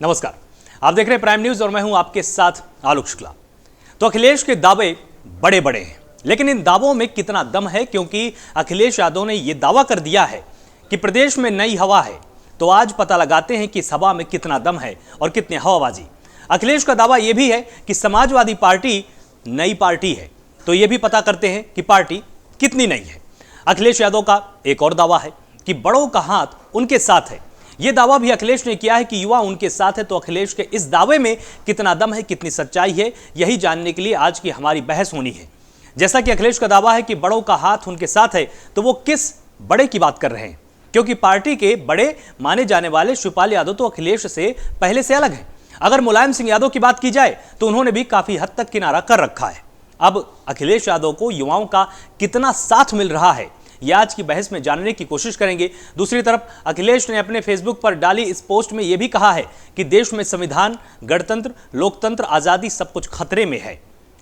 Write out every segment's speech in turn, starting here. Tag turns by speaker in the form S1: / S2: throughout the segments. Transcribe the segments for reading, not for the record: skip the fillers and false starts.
S1: नमस्कार, आप देख रहे हैं प्राइम न्यूज और मैं हूं आपके साथ आलोक शुक्ला। तो अखिलेश के दावे बड़े बड़े हैं, लेकिन इन दावों में कितना दम है, क्योंकि अखिलेश यादव ने यह दावा कर दिया है कि प्रदेश में नई हवा है। तो आज पता लगाते हैं कि इस हवा में कितना दम है और कितनी हवाबाजी। अखिलेश का दावा यह भी है कि समाजवादी पार्टी नई पार्टी है, तो यह भी पता करते हैं कि पार्टी कितनी नई है। अखिलेश यादव का एक और दावा है कि बड़ों का हाथ उनके साथ है। यह दावा भी अखिलेश ने किया है कि युवा उनके साथ है। तो अखिलेश के इस दावे में कितना दम है, कितनी सच्चाई है, यही जानने के लिए आज की हमारी बहस होनी है। जैसा कि अखिलेश का दावा है कि बड़ों का हाथ उनके साथ है, तो वो किस बड़े की बात कर रहे हैं? क्योंकि पार्टी के बड़े माने जाने वाले शिवपाल यादव तो अखिलेश से पहले से अलग हैं। अगर मुलायम सिंह यादव की बात की जाए तो उन्होंने भी काफी हद तक किनारा कर रखा है। अब अखिलेश यादव को युवाओं का कितना साथ मिल रहा है, यह आज की बहस में जानने की कोशिश करेंगे। दूसरी तरफ अखिलेश ने अपने फेसबुक पर डाली इस पोस्ट में यह भी कहा है कि देश में संविधान, गणतंत्र, लोकतंत्र, आजादी सब कुछ खतरे में है।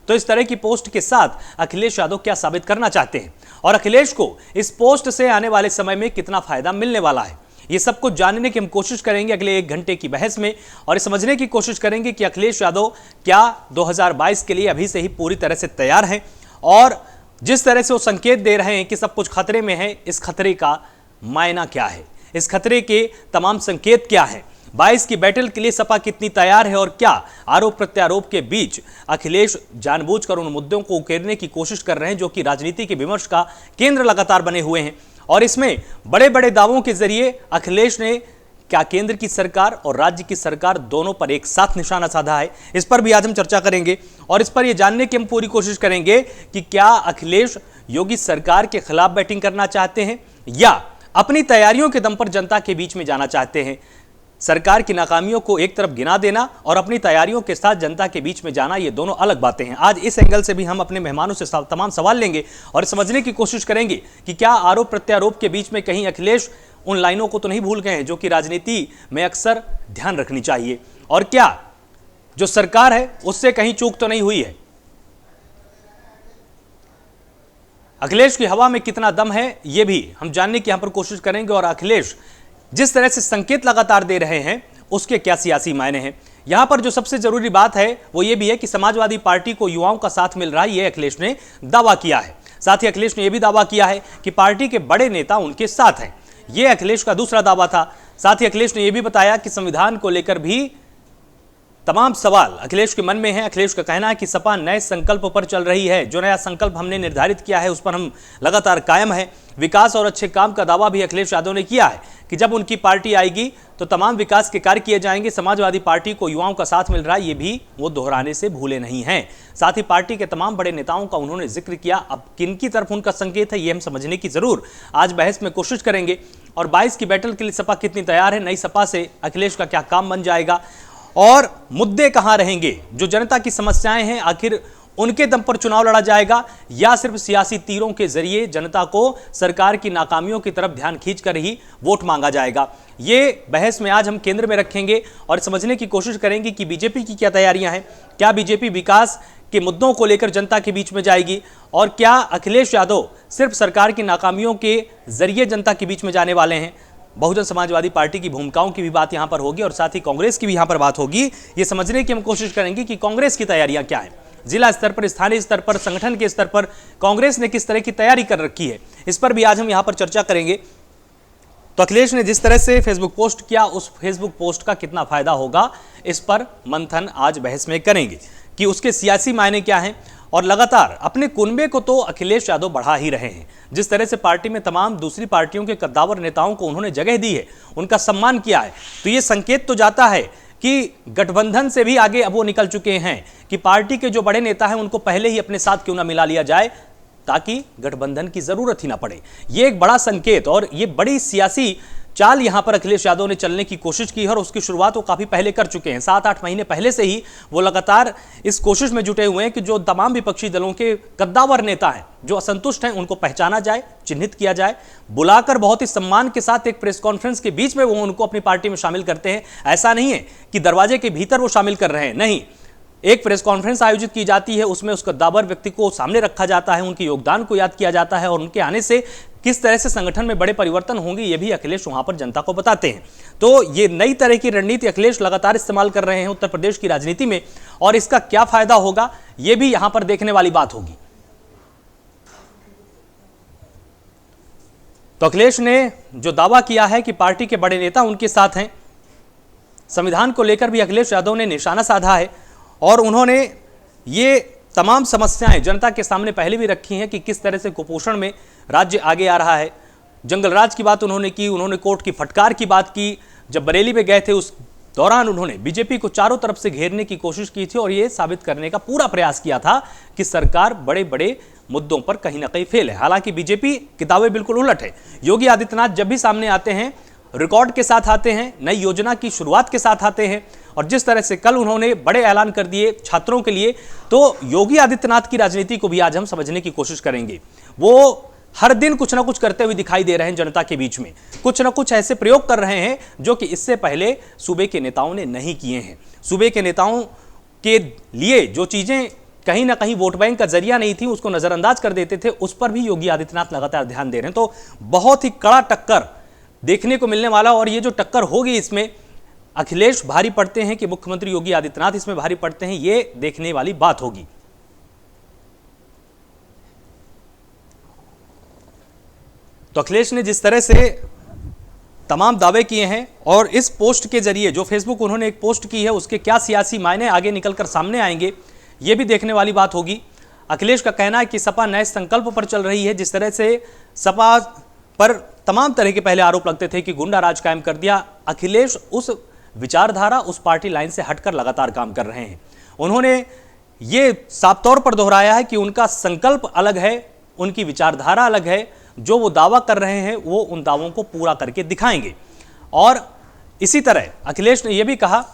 S1: तो इस तरह की पोस्ट के साथ अखिलेश यादव क्या साबित करना चाहते हैं और अखिलेश को इस पोस्ट से आने वाले समय में कितना फायदा मिलने वाला है, ये सब कुछ जानने की हम कोशिश करेंगे अगले 1 घंटे की बहस में। और ये समझने की कोशिश करेंगे कि अखिलेश यादव क्या 2022 के लिए अभी से ही पूरी तरह से तैयार हैं, और जिस तरह से वो संकेत दे रहे हैं कि सब कुछ खतरे में है, इस खतरे का मायना क्या है, इस खतरे के तमाम संकेत क्या है, 22 की बैटल के लिए सपा कितनी तैयार है, और क्या आरोप प्रत्यारोप के बीच अखिलेश जानबूझकर उन मुद्दों को उकेरने की कोशिश कर रहे हैं जो कि राजनीति के विमर्श का केंद्र लगातार बने हुए हैं। और इसमें बड़े बड़े दावों के जरिए अखिलेश ने क्या केंद्र की सरकार और राज्य की सरकार दोनों पर एक साथ निशाना साधा है, इस पर भी आज हम चर्चा करेंगे। और इस पर यह जानने की हम पूरी कोशिश करेंगे कि क्या अखिलेश योगी सरकार के खिलाफ बैटिंग करना चाहते हैं या अपनी तैयारियों के दम पर जनता के बीच में जाना चाहते हैं। सरकार की नाकामियों को एक तरफ गिना देना और अपनी तैयारियों के साथ जनता के बीच में जाना, ये दोनों अलग बातें हैं। आज इस एंगल से भी हम अपने मेहमानों से तमाम सवाल लेंगे और समझने की कोशिश करेंगे कि क्या आरोप प्रत्यारोप के बीच में कहीं अखिलेश उन लाइनों को तो नहीं भूल गए हैं जो कि राजनीति में अक्सर ध्यान रखनी चाहिए, और क्या जो सरकार है उससे कहीं चूक तो नहीं हुई है। अखिलेश की हवा में कितना दम है, यह भी हम जानने की यहां पर कोशिश करेंगे। और अखिलेश जिस तरह से संकेत लगातार दे रहे हैं उसके क्या सियासी मायने हैं। यहां पर जो सबसे जरूरी बात है वो ये भी है कि समाजवादी पार्टी को युवाओं का साथ मिल रहा है, यह अखिलेश ने दावा किया है। साथ ही अखिलेश ने यह भी दावा किया है कि पार्टी के बड़े नेता उनके साथ हैं, यह अखिलेश का दूसरा दावा था। साथ ही अखिलेश ने यह भी बताया कि संविधान को लेकर भी तमाम सवाल अखिलेश के मन में है। अखिलेश का कहना है कि सपा नए संकल्प पर चल रही है, जो नया संकल्प हमने निर्धारित किया है उस पर हम लगातार कायम है। विकास और अच्छे काम का दावा भी अखिलेश यादव ने किया है कि जब उनकी पार्टी आएगी तो तमाम विकास के कार्य किए जाएंगे। समाजवादी पार्टी को युवाओं का साथ मिल रहा है, ये भी वो दोहराने से भूले नहीं हैं। साथ ही पार्टी के तमाम बड़े नेताओं का उन्होंने जिक्र किया। अब किनकी तरफ उनका संकेत है, ये हम समझने की जरूर आज बहस में कोशिश करेंगे। और 22 की बैटल के लिए सपा कितनी तैयार है, नई सपा से अखिलेश का क्या काम बन जाएगा, और मुद्दे कहां रहेंगे, जो जनता की समस्याएं हैं आखिर उनके दम पर चुनाव लड़ा जाएगा या सिर्फ सियासी तीरों के जरिए जनता को सरकार की नाकामियों की तरफ ध्यान खींचकर ही वोट मांगा जाएगा। ये बहस में आज हम केंद्र में रखेंगे और समझने की कोशिश करेंगे कि बीजेपी की क्या तैयारियां हैं। क्या बीजेपी विकास के मुद्दों को लेकर जनता के बीच में जाएगी, और क्या अखिलेश यादव सिर्फ सरकार की नाकामियों के जरिए जनता के बीच में जाने वाले हैं। बहुजन समाजवादी पार्टी की भूमिकाओं की भी बात यहां पर होगी और साथ ही कांग्रेस की भी यहां पर बात होगी। ये समझने की हम कोशिश करेंगे कि कांग्रेस की तैयारियां क्या हैं, जिला स्तर पर, स्थानीय स्तर पर, संगठन के स्तर पर कांग्रेस ने किस तरह की तैयारी कर रखी है, इस पर भी आज हम यहां पर चर्चा करेंगे। तो अखिलेश ने जिस तरह से फेसबुक पोस्ट किया, उस फेसबुक पोस्ट का कितना फायदा होगा, इस पर मंथन आज बहस में करेंगे कि उसके सियासी मायने क्या हैं। और लगातार अपने कुनबे को तो अखिलेश यादव बढ़ा ही रहे हैं। जिस तरह से पार्टी में तमाम दूसरी पार्टियों के कद्दावर नेताओं को उन्होंने जगह दी है, उनका सम्मान किया है, तो ये संकेत तो जाता है कि गठबंधन से भी आगे अब वो निकल चुके हैं कि पार्टी के जो बड़े नेता हैं उनको पहले ही अपने साथ क्यों ना मिला लिया जाए, ताकि गठबंधन की जरूरत ही ना पड़े। ये एक बड़ा संकेत और ये बड़ी सियासी चाल यहां पर अखिलेश यादव ने चलने की कोशिश की है, और उसकी शुरुआत वो काफी पहले कर चुके हैं। 7-8 महीने पहले से ही वो लगातार इस कोशिश में जुटे हुए हैं कि जो तमाम विपक्षी दलों के कद्दावर नेता हैं, जो असंतुष्ट हैं, उनको पहचाना जाए, चिन्हित किया जाए, बुलाकर बहुत ही सम्मान के साथ एक प्रेस कॉन्फ्रेंस के बीच में वो उनको अपनी पार्टी में शामिल करते हैं। ऐसा नहीं है कि दरवाजे के भीतर वो शामिल कर रहे हैं, नहीं, एक प्रेस कॉन्फ्रेंस आयोजित की जाती है, उसमें उस कद्दावर व्यक्ति को सामने रखा जाता है, उनके योगदान को याद किया जाता है और उनके आने से किस तरह से संगठन में बड़े परिवर्तन होंगे ये भी अखिलेश वहां पर जनता को बताते हैं। तो ये नई तरह की रणनीति अखिलेश लगातार इस्तेमाल कर रहे हैं उत्तर प्रदेश की राजनीति में, और इसका क्या फायदा होगा ये भी यहां पर देखने वाली बात होगी। तो अखिलेश ने जो दावा किया है कि पार्टी के बड़े नेता उनके साथ हैं, संविधान को लेकर भी अखिलेश यादव ने निशाना साधा है और उन्होंने ये तमाम समस्याएं जनता के सामने पहले भी रखी हैं कि किस तरह से कुपोषण में राज्य आगे आ रहा है। जंगल राज की बात उन्होंने की, उन्होंने कोर्ट की फटकार की बात की। जब बरेली में गए थे उस दौरान उन्होंने बीजेपी को चारों तरफ से घेरने की कोशिश की थी और ये साबित करने का पूरा प्रयास किया था कि सरकार बड़े बड़े मुद्दों पर कहीं ना कहीं फेल है। हालांकि बीजेपी की दावे बिल्कुल उलट है। योगी आदित्यनाथ जब भी सामने आते हैं रिकॉर्ड के साथ आते हैं, नई योजना की शुरुआत के साथ आते हैं, और जिस तरह से कल उन्होंने बड़े ऐलान कर दिए छात्रों के लिए, तो योगी आदित्यनाथ की राजनीति को भी आज हम समझने की कोशिश करेंगे। वो हर दिन कुछ ना कुछ करते हुए दिखाई दे रहे हैं जनता के बीच में, कुछ ना कुछ ऐसे प्रयोग कर रहे हैं जो कि इससे पहले सूबे के नेताओं ने नहीं किए हैं। सूबे के नेताओं के लिए जो चीजें कहीं ना कहीं वोट बैंक का जरिया नहीं थी, उसको नजरअंदाज कर देते थे, उस पर भी योगी आदित्यनाथ लगातार ध्यान दे रहे हैं। तो बहुत ही कड़ा टक्कर देखने को मिलने वाला, और ये जो टक्कर होगी इसमें अखिलेश भारी पड़ते हैं कि मुख्यमंत्री योगी आदित्यनाथ इसमें भारी पड़ते हैं, ये देखने वाली बात होगी। तो अखिलेश ने जिस तरह से तमाम दावे किए हैं और इस पोस्ट के जरिए जो फेसबुक उन्होंने एक पोस्ट की है उसके क्या सियासी मायने आगे निकलकर सामने आएंगे ये भी देखने वाली बात होगी। अखिलेश का कहना है कि सपा नए संकल्प पर चल रही है। जिस तरह से सपा पर तमाम तरह के पहले आरोप लगते थे कि गुंडा राज कायम कर दिया, अखिलेश उस विचारधारा, उस पार्टी लाइन से हटकर लगातार काम कर रहे हैं। उन्होंने ये साफ तौर पर दोहराया है कि उनका संकल्प अलग है, उनकी विचारधारा अलग है, जो वो दावा कर रहे हैं वो उन दावों को पूरा करके दिखाएंगे। और इसी तरह अखिलेश ने यह भी कहा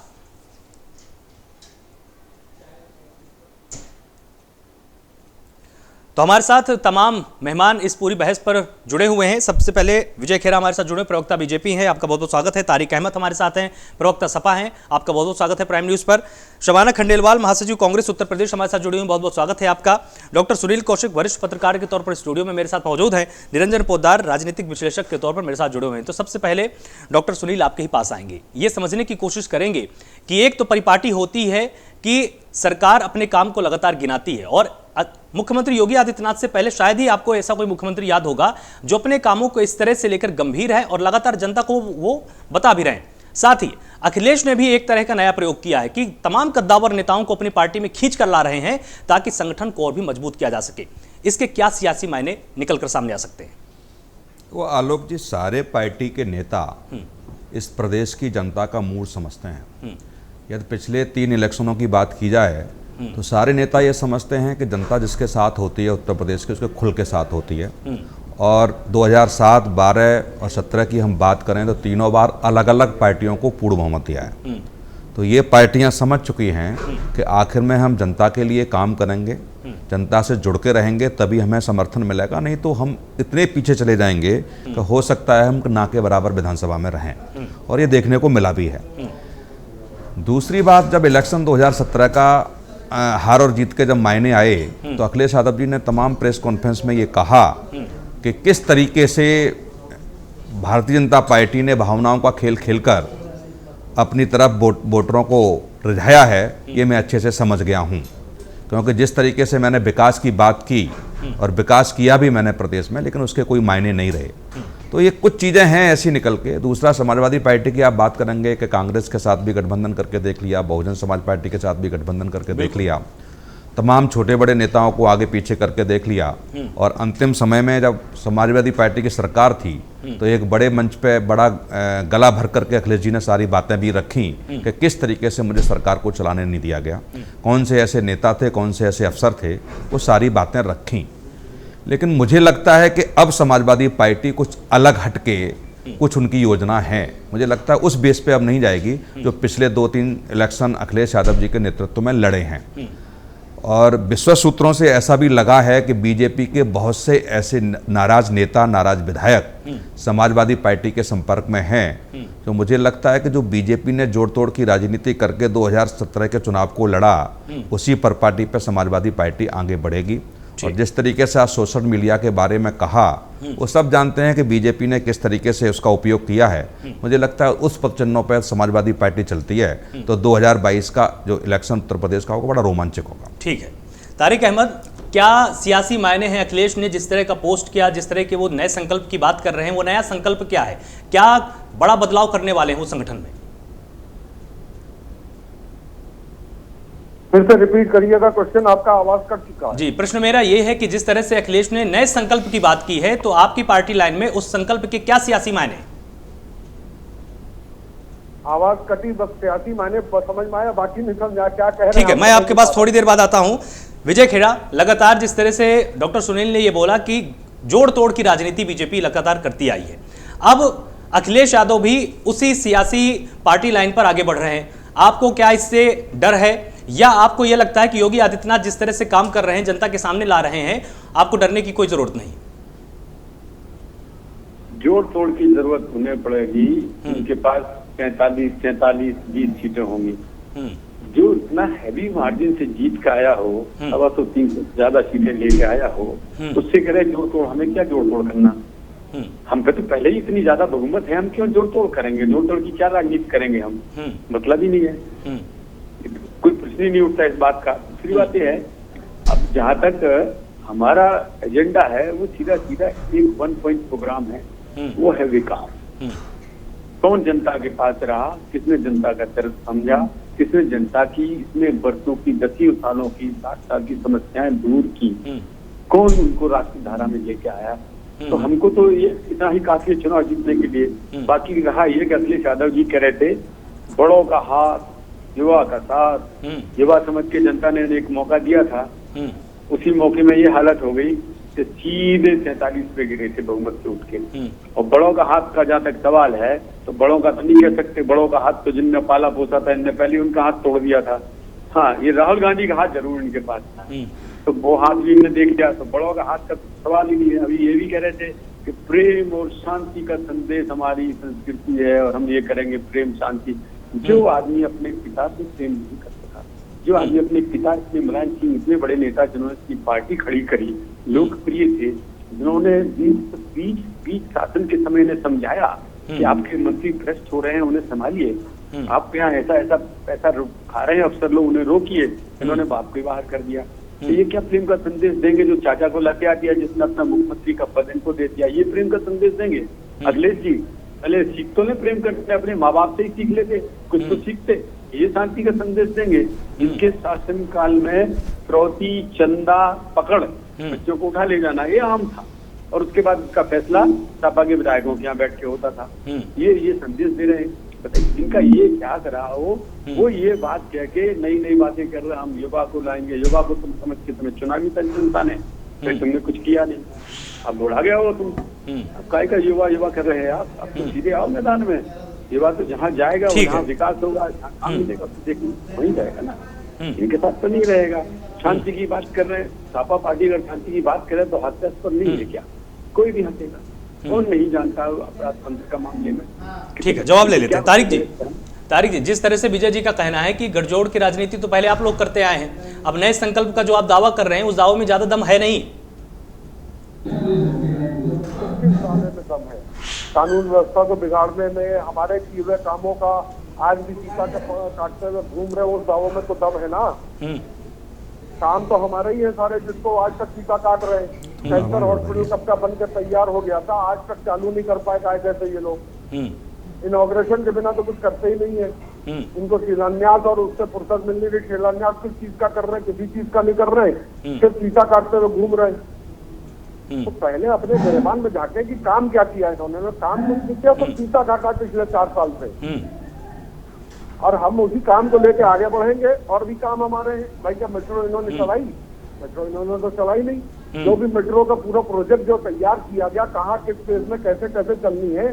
S1: तो हमारे साथ तमाम मेहमान इस पूरी बहस पर जुड़े हुए हैं। सबसे पहले विजय खेरा हमारे साथ जुड़े, प्रवक्ता बीजेपी हैं, आपका बहुत बहुत स्वागत है। तारिक अहमद हमारे साथ हैं, प्रवक्ता सपा हैं, आपका बहुत बहुत स्वागत है प्राइम न्यूज़ पर। शबाना खंडेलवाल महासचिव कांग्रेस उत्तर प्रदेश हमारे साथ जुड़े हुए, बहुत बहुत स्वागत है आपका। डॉक्टर सुनील कौशिक वरिष्ठ पत्रकार के तौर पर स्टूडियो में मेरे साथ मौजूद हैं। निरंजन पोद्दार राजनीतिक विश्लेषक के तौर पर मेरे साथ जुड़े हुए हैं। तो सबसे पहले डॉक्टर सुनील आपके ही पास आएंगे, ये समझने की कोशिश करेंगे कि एक तो परिपाटी होती है कि सरकार अपने काम को लगातार गिनाती है, और मुख्यमंत्री योगी आदित्यनाथ से पहले शायद ही आपको ऐसा कोई मुख्यमंत्री याद होगा जो अपने कामों को इस तरह से लेकर गंभीर है और लगातार जनता को वो बता भी रहे हैं। साथ ही अखिलेश ने भी एक तरह का नया प्रयोग किया है कि तमाम कद्दावर नेताओं को अपनी पार्टी में खींच कर ला रहे हैं ताकि संगठन को और भी मजबूत किया जा सके। इसके क्या सियासी मायने निकल कर सामने आ सकते हैं?
S2: वो आलोक जी, सारे पार्टी के नेता इस प्रदेश की जनता का मूड समझते हैं। यदि पिछले 3 इलेक्शनों की बात की जाए तो सारे नेता ये समझते हैं कि जनता जिसके साथ होती है उत्तर प्रदेश के, उसके खुल के साथ होती है। और 2007, 12 और 17 की हम बात करें तो तीनों बार अलग अलग पार्टियों को पूर्ण बहुमत दिया है। तो ये पार्टियां समझ चुकी हैं कि आखिर में हम जनता के लिए काम करेंगे, जनता से जुड़ के रहेंगे, तभी हमें समर्थन मिलेगा, नहीं तो हम इतने पीछे चले जाएंगे कि हो सकता है हम ना के बराबर विधानसभा में रहें। और ये देखने को मिला भी है। दूसरी बात, जब इलेक्शन 2017 का हार और जीत के जब मायने आए तो अखिलेश यादव जी ने तमाम प्रेस कॉन्फ्रेंस में ये कहा कि किस तरीके से भारतीय जनता पार्टी ने भावनाओं का खेल खेलकर अपनी तरफ वोटरों को रिझाया है, ये मैं अच्छे से समझ गया हूँ। क्योंकि जिस तरीके से मैंने विकास की बात की और विकास किया भी मैंने प्रदेश में, लेकिन उसके कोई मायने नहीं रहे। तो ये कुछ चीज़ें हैं ऐसी निकल के। दूसरा, समाजवादी पार्टी की आप बात करेंगे कि कांग्रेस के साथ भी गठबंधन करके देख लिया, बहुजन समाज पार्टी के साथ भी गठबंधन करके देख लिया, तमाम छोटे बड़े नेताओं को आगे पीछे करके देख लिया। और अंतिम समय में जब समाजवादी पार्टी की सरकार थी तो एक बड़े मंच पे बड़ा गला भर करके अखिलेश जी ने सारी बातें भी रखी कि किस तरीके से मुझे सरकार को चलाने नहीं दिया गया, कौन से ऐसे नेता थे, कौन से ऐसे अफसर थे, वो सारी बातें रखी। लेकिन मुझे लगता है कि अब समाजवादी पार्टी कुछ अलग हटके कुछ उनकी योजना है। मुझे लगता है उस बेस पे अब नहीं जाएगी जो पिछले 2-3 इलेक्शन अखिलेश यादव जी के नेतृत्व में लड़े हैं। और विश्वस्त सूत्रों से ऐसा भी लगा है कि बीजेपी के बहुत से ऐसे नाराज नेता, नाराज विधायक समाजवादी पार्टी के संपर्क में हैं। तो मुझे लगता है कि जो बीजेपी ने जोड़ तोड़ की राजनीति करके 2017 के चुनाव को लड़ा, उसी पर पार्टी पर समाजवादी पार्टी आगे बढ़ेगी। और जिस तरीके से आज सोशल मीडिया के बारे में कहा, वो सब जानते हैं कि बीजेपी ने किस तरीके से उसका उपयोग किया है। मुझे लगता है उस पदचिन्हों पर समाजवादी पार्टी चलती है तो 2022 का जो इलेक्शन उत्तर प्रदेश का होगा बड़ा रोमांचक होगा।
S1: ठीक है तारिक अहमद, क्या सियासी मायने हैं अखिलेश ने जिस तरह का पोस्ट किया, जिस तरह के वो नए संकल्प की बात कर रहे हैं, वो नया संकल्प क्या है? क्या बड़ा बदलाव करने वाले हैं वो संगठन में?
S3: फिर से रिपीट करिएगा क्वेश्चन, आपका आवाज कट चुका है।
S1: जी, प्रश्न मेरा ये है कि जिस तरह से अखिलेश ने नए संकल्प की बात की है, तो आपकी पार्टी लाइन में उस संकल्प के क्या सियासी मायने हैं?
S3: आवाज कटी, बस सियासी मायने समझ में आया, बाकी नहीं समझा क्या कह रहे हैं।
S1: ठीक है, मैं आपके पास थोड़ी देर बाद आता हूं। विजय खेड़ा, लगातार जिस तरह से डॉक्टर सुनील ने यह बोला कि जोड़ तोड़ की राजनीति बीजेपी लगातार करती आई है, अब अखिलेश यादव भी उसी सियासी पार्टी लाइन पर आगे बढ़ रहे हैं। आपको क्या इससे डर है, या आपको यह लगता है कि योगी आदित्यनाथ जिस तरह से काम कर रहे हैं, जनता के सामने ला रहे हैं, आपको डरने की कोई जरूरत नहीं?
S4: जोड़ तोड़ की जरूरत होने पड़ेगी। उनके पास 43-44-20 सीटें होंगी। जो इतना हैवी मार्जिन से जीत के आया हो, अब तो 3 से ज्यादा सीटें लेके आया हो, उससे करे जोड़ तोड़, हमें क्या जोड़ तोड़ करना? हम पे तो पहले ही इतनी ज्यादा बहुमत है, हम क्यों जोड़ तोड़ करेंगे? जोड़ तोड़ की क्या राजनीति करेंगे हम? मतलब ही नहीं है, कोई प्रश्न ही नहीं उठता इस बात का। दूसरी बात यह है, अब जहां तक हमारा एजेंडा है वो सीधा सीधा एक 1 पॉइंट प्रोग्राम है, वो है विकास। कौन जनता के पास रहा, किसने जनता का दर्द समझा, किसने जनता की इतने वर्षों की, 10 सालों की, 60 साल की समस्याएं दूर की, कौन उनको राष्ट्रीय धारा में लेके आया? तो हमको तो ये इतना ही काफी है चुनाव जीतने के लिए। बाकी रहा ये कि अखिलेश यादव जी कह रहे थे बड़ों का हाथ, युवा का साथ, युवा समझ के जनता ने एक मौका दिया था, उसी मौके में ये हालत हो गई कि सीधे 47 पे गिरे थे बहुमत से उठ के। और बड़ों का हाथ का जहाँ तक सवाल है, तो बड़ों का तो नहीं कह सकते, बड़ों का हाथ तो जिनने पाला पोसा था, इनने पहले उनका हाथ तोड़ दिया था। हाँ, ये राहुल गांधी का हाथ जरूर इनके पास था, तो वो हाथ भी इनने देख लिया, तो बड़ों का हाथ का सवाल ही नहीं है। अभी ये भी कह रहे थे कि प्रेम और शांति का संदेश हमारी संस्कृति है और हम ये करेंगे प्रेम शांति। जो आदमी अपने पिता से प्रेम नहीं कर सका, जो आदमी अपने पिता इतने मुलायम सिंह, इतने बड़े नेता जिन्होंने इसकी पार्टी खड़ी करी, लोकप्रिय थे, जिन्होंने बीच शासन के समय ने समझाया कि आपके मंत्री भ्रष्ट हो रहे हैं, उन्हें संभालिए, आप यहाँ ऐसा पैसा खा रहे हैं अफसर लोग, उन्हें रोकिए, इन्होंने बाप को बाहर कर दिया। तो ये क्या प्रेम का संदेश देंगे? जो चाचा को लत्या दिया, जिसने अपना मुख्यमंत्री का पद इनको दे दिया, ये प्रेम का संदेश देंगे? अखिलेश जी पहले सीख तो नहीं प्रेम करते, अपने माँ बाप से ही सीख लेते, कुछ तो सीखते, ये शांति का संदेश देंगे? इनके शासन काल में प्रौती, चंदा, पकड़, बच्चों को उठा ले जाना ये आम था, और उसके बाद इसका फैसला सपा के विधायकों के यहाँ बैठ के होता था। ये संदेश दे रहे हैं। बताइए, इनका ये क्या करा हो, वो ये बात कह के नई नई बातें कर रहे, हम युवा को लाएंगे, युवा को तुम समझ के तुम्हें चुनावी जनता ने, फिर तुमने कुछ किया नहीं, अब बुढ़ा गया हो तुम, अब काय का युवा कर रहे हैं आप? अब तो सीधे आओ मैदान में, युवा तो जहाँ जाएगा वहाँ विकास होगा, काम मिलेगा, वहीं जाएगा ना। इनके साथ तो नहीं रहेगा। शांति की बात कर रहे हैं, सपा पार्टी अगर शांति की बात करे तो हास्यास्पद पर नहीं है क्या? कोई भी हंसेगा, कौन नहीं जानता अपराध तंत्र का मामले में।
S1: ठीक है, जवाब ले लेते हैं। तारिक जी, जिस तरह से विजय जी का कहना है कि गठजोड़ की राजनीति तो पहले आप लोग करते आए हैं, अब नए संकल्प का जो आप दावा कर रहे हैं, उस दावे में ज्यादा दम है नहीं?
S3: कानून व्यवस्था को बिगाड़ने में, हमारे किए हुए कामों का आज भी सीता काटते हुए घूम रहे, उस दावों में तो दम है ना। काम तो हमारे ही है सारे, जिसको आज तक सीता काट रहे हैं। कैंसर हॉस्पिटल कब का बनकर तैयार हो गया था, आज तक चालू नहीं कर पाए कायदे से ये लोग। इनॉग्रेशन के बिना तो कुछ करते ही नहीं है। इनको शिलान्यास और उससे फुर्सत मिलने की, शिलान्यास किस चीज का कर रहे हैं? किसी चीज का नहीं कर रहे हैं, सिर्फ सीता काटते हुए घूम रहे हैं। तो पहले अपने गिरबान में जाके कि काम क्या किया है इन्होंने, काम कुछ नहीं किया, तो सीता काटा पिछले 4 साल से, और हम उसी काम को लेके आगे बढ़ेंगे। और भी काम हमारे हैं भाई। क्या मेट्रो इन्होंने चलाई? मेट्रो इन्होंने तो चलाई नहीं। जो भी मेट्रो का पूरा प्रोजेक्ट जो तैयार किया गया, कहाँ किस फेज में कैसे कैसे चलनी है,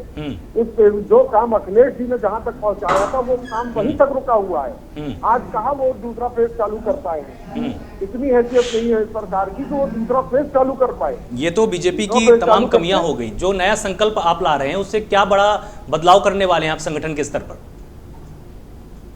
S3: उस फेज जो काम अखिलेश जी ने जहाँ तक पहुँचाया था वो काम वहीं तक रुका हुआ है। आज कहाँ वो दूसरा फेज चालू कर पाए हैं, इतनी हैसियत नहीं है सरकार की तो वो दूसरा फेज चालू कर पाए।
S1: ये तो बीजेपी की तमाम कमियां हो गई। जो नया संकल्प आप ला रहे हैं उससे क्या बड़ा बदलाव करने वाले हैं आप संगठन के स्तर पर?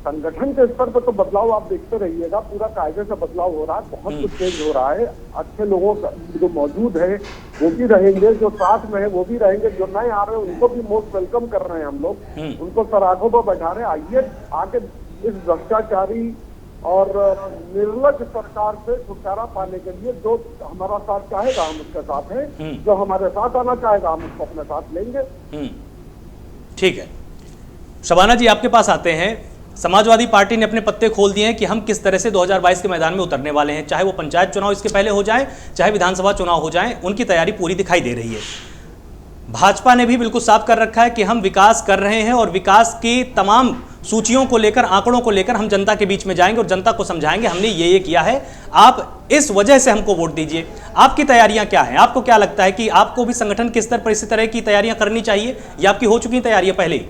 S3: संगठन के स्तर पर तो बदलाव आप देखते रहिएगा, पूरा कायदे से बदलाव हो रहा है, बहुत कुछ चेंज हो रहा है। अच्छे लोगों जो मौजूद है वो भी रहेंगे, जो साथ में है वो भी रहेंगे, जो नए आ रहे हैं उनको भी मोस्ट वेलकम कर रहे हैं हम लोग, उनको सराखों पर बैठा रहे हैं। आइए आके इस भ्रष्टाचारी और निर्लज सरकार से छुटकारा पाने के लिए जो हमारा साथ चाहेगा हम उसके साथ हैं, जो हमारे साथ आना चाहेगा हम उसको अपने साथ लेंगे।
S1: ठीक है, शबाना जी आपके पास आते हैं। समाजवादी पार्टी ने अपने पत्ते खोल दिए हैं कि हम किस तरह से 2022 के मैदान में उतरने वाले हैं, चाहे वो पंचायत चुनाव इसके पहले हो जाए, चाहे विधानसभा चुनाव हो जाए, उनकी तैयारी पूरी दिखाई दे रही है। भाजपा ने भी बिल्कुल साफ कर रखा है कि हम विकास कर रहे हैं और विकास की तमाम सूचियों को लेकर, आंकड़ों को लेकर हम जनता के बीच में जाएंगे और जनता को समझाएंगे हमने ये किया है, आप इस वजह से हमको वोट दीजिए। आपकी तैयारियां क्या हैं? आपको क्या लगता है कि आपको भी संगठन के स्तर पर इसी तरह की तैयारियां करनी चाहिए या आपकी हो चुकी तैयारियां पहले ही?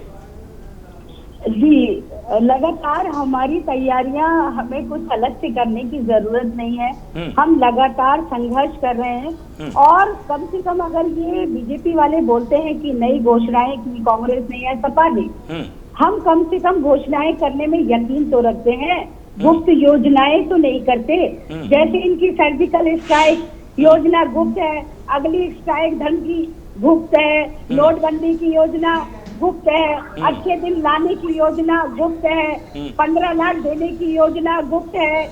S5: जी, लगातार हमारी तैयारियां, हमें कुछ अलग से करने की जरूरत नहीं है। हम लगातार संघर्ष कर रहे हैं और कम से कम अगर ये बीजेपी वाले बोलते हैं कि नई घोषणाएं की कांग्रेस नहीं है, सपा नहीं, हम कम से कम घोषणाएं करने में यकीन तो रखते हैं, गुप्त योजनाएं तो नहीं करते। जैसे इनकी सर्जिकल स्ट्राइक योजना गुप्त है, अगली स्ट्राइक धन की गुप्त है, नोटबंदी की योजना गुप्त है, अच्छे दिन लाने की योजना गुप्त है, 15 लाख देने की योजना गुप्त है।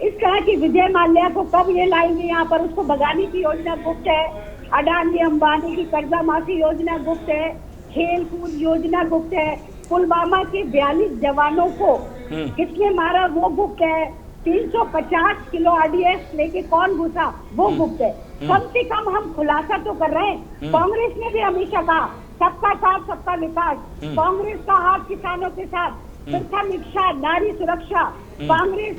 S5: इस तरह की विजय माल्या को कब ये लाएंगे यहाँ पर, उसको भगाने की योजना गुप्त है। अडानी अंबानी की कर्जा माफी योजना गुप्त है, खेल कूद योजना गुप्त है। पुलवामा के 42 जवानों को किसने मारा वो गुप्त है। 350 किलो आरडीएक्स लेके कौन घुसा वो गुप्त है। कम से कम हम खुलासा तो कर रहे हैं। कांग्रेस ने भी हमेशा कहा सबका साथ सबका विकास, कांग्रेस का हाथ किसानों के साथ, प्रथम शिक्षा, नारी सुरक्षा, कांग्रेस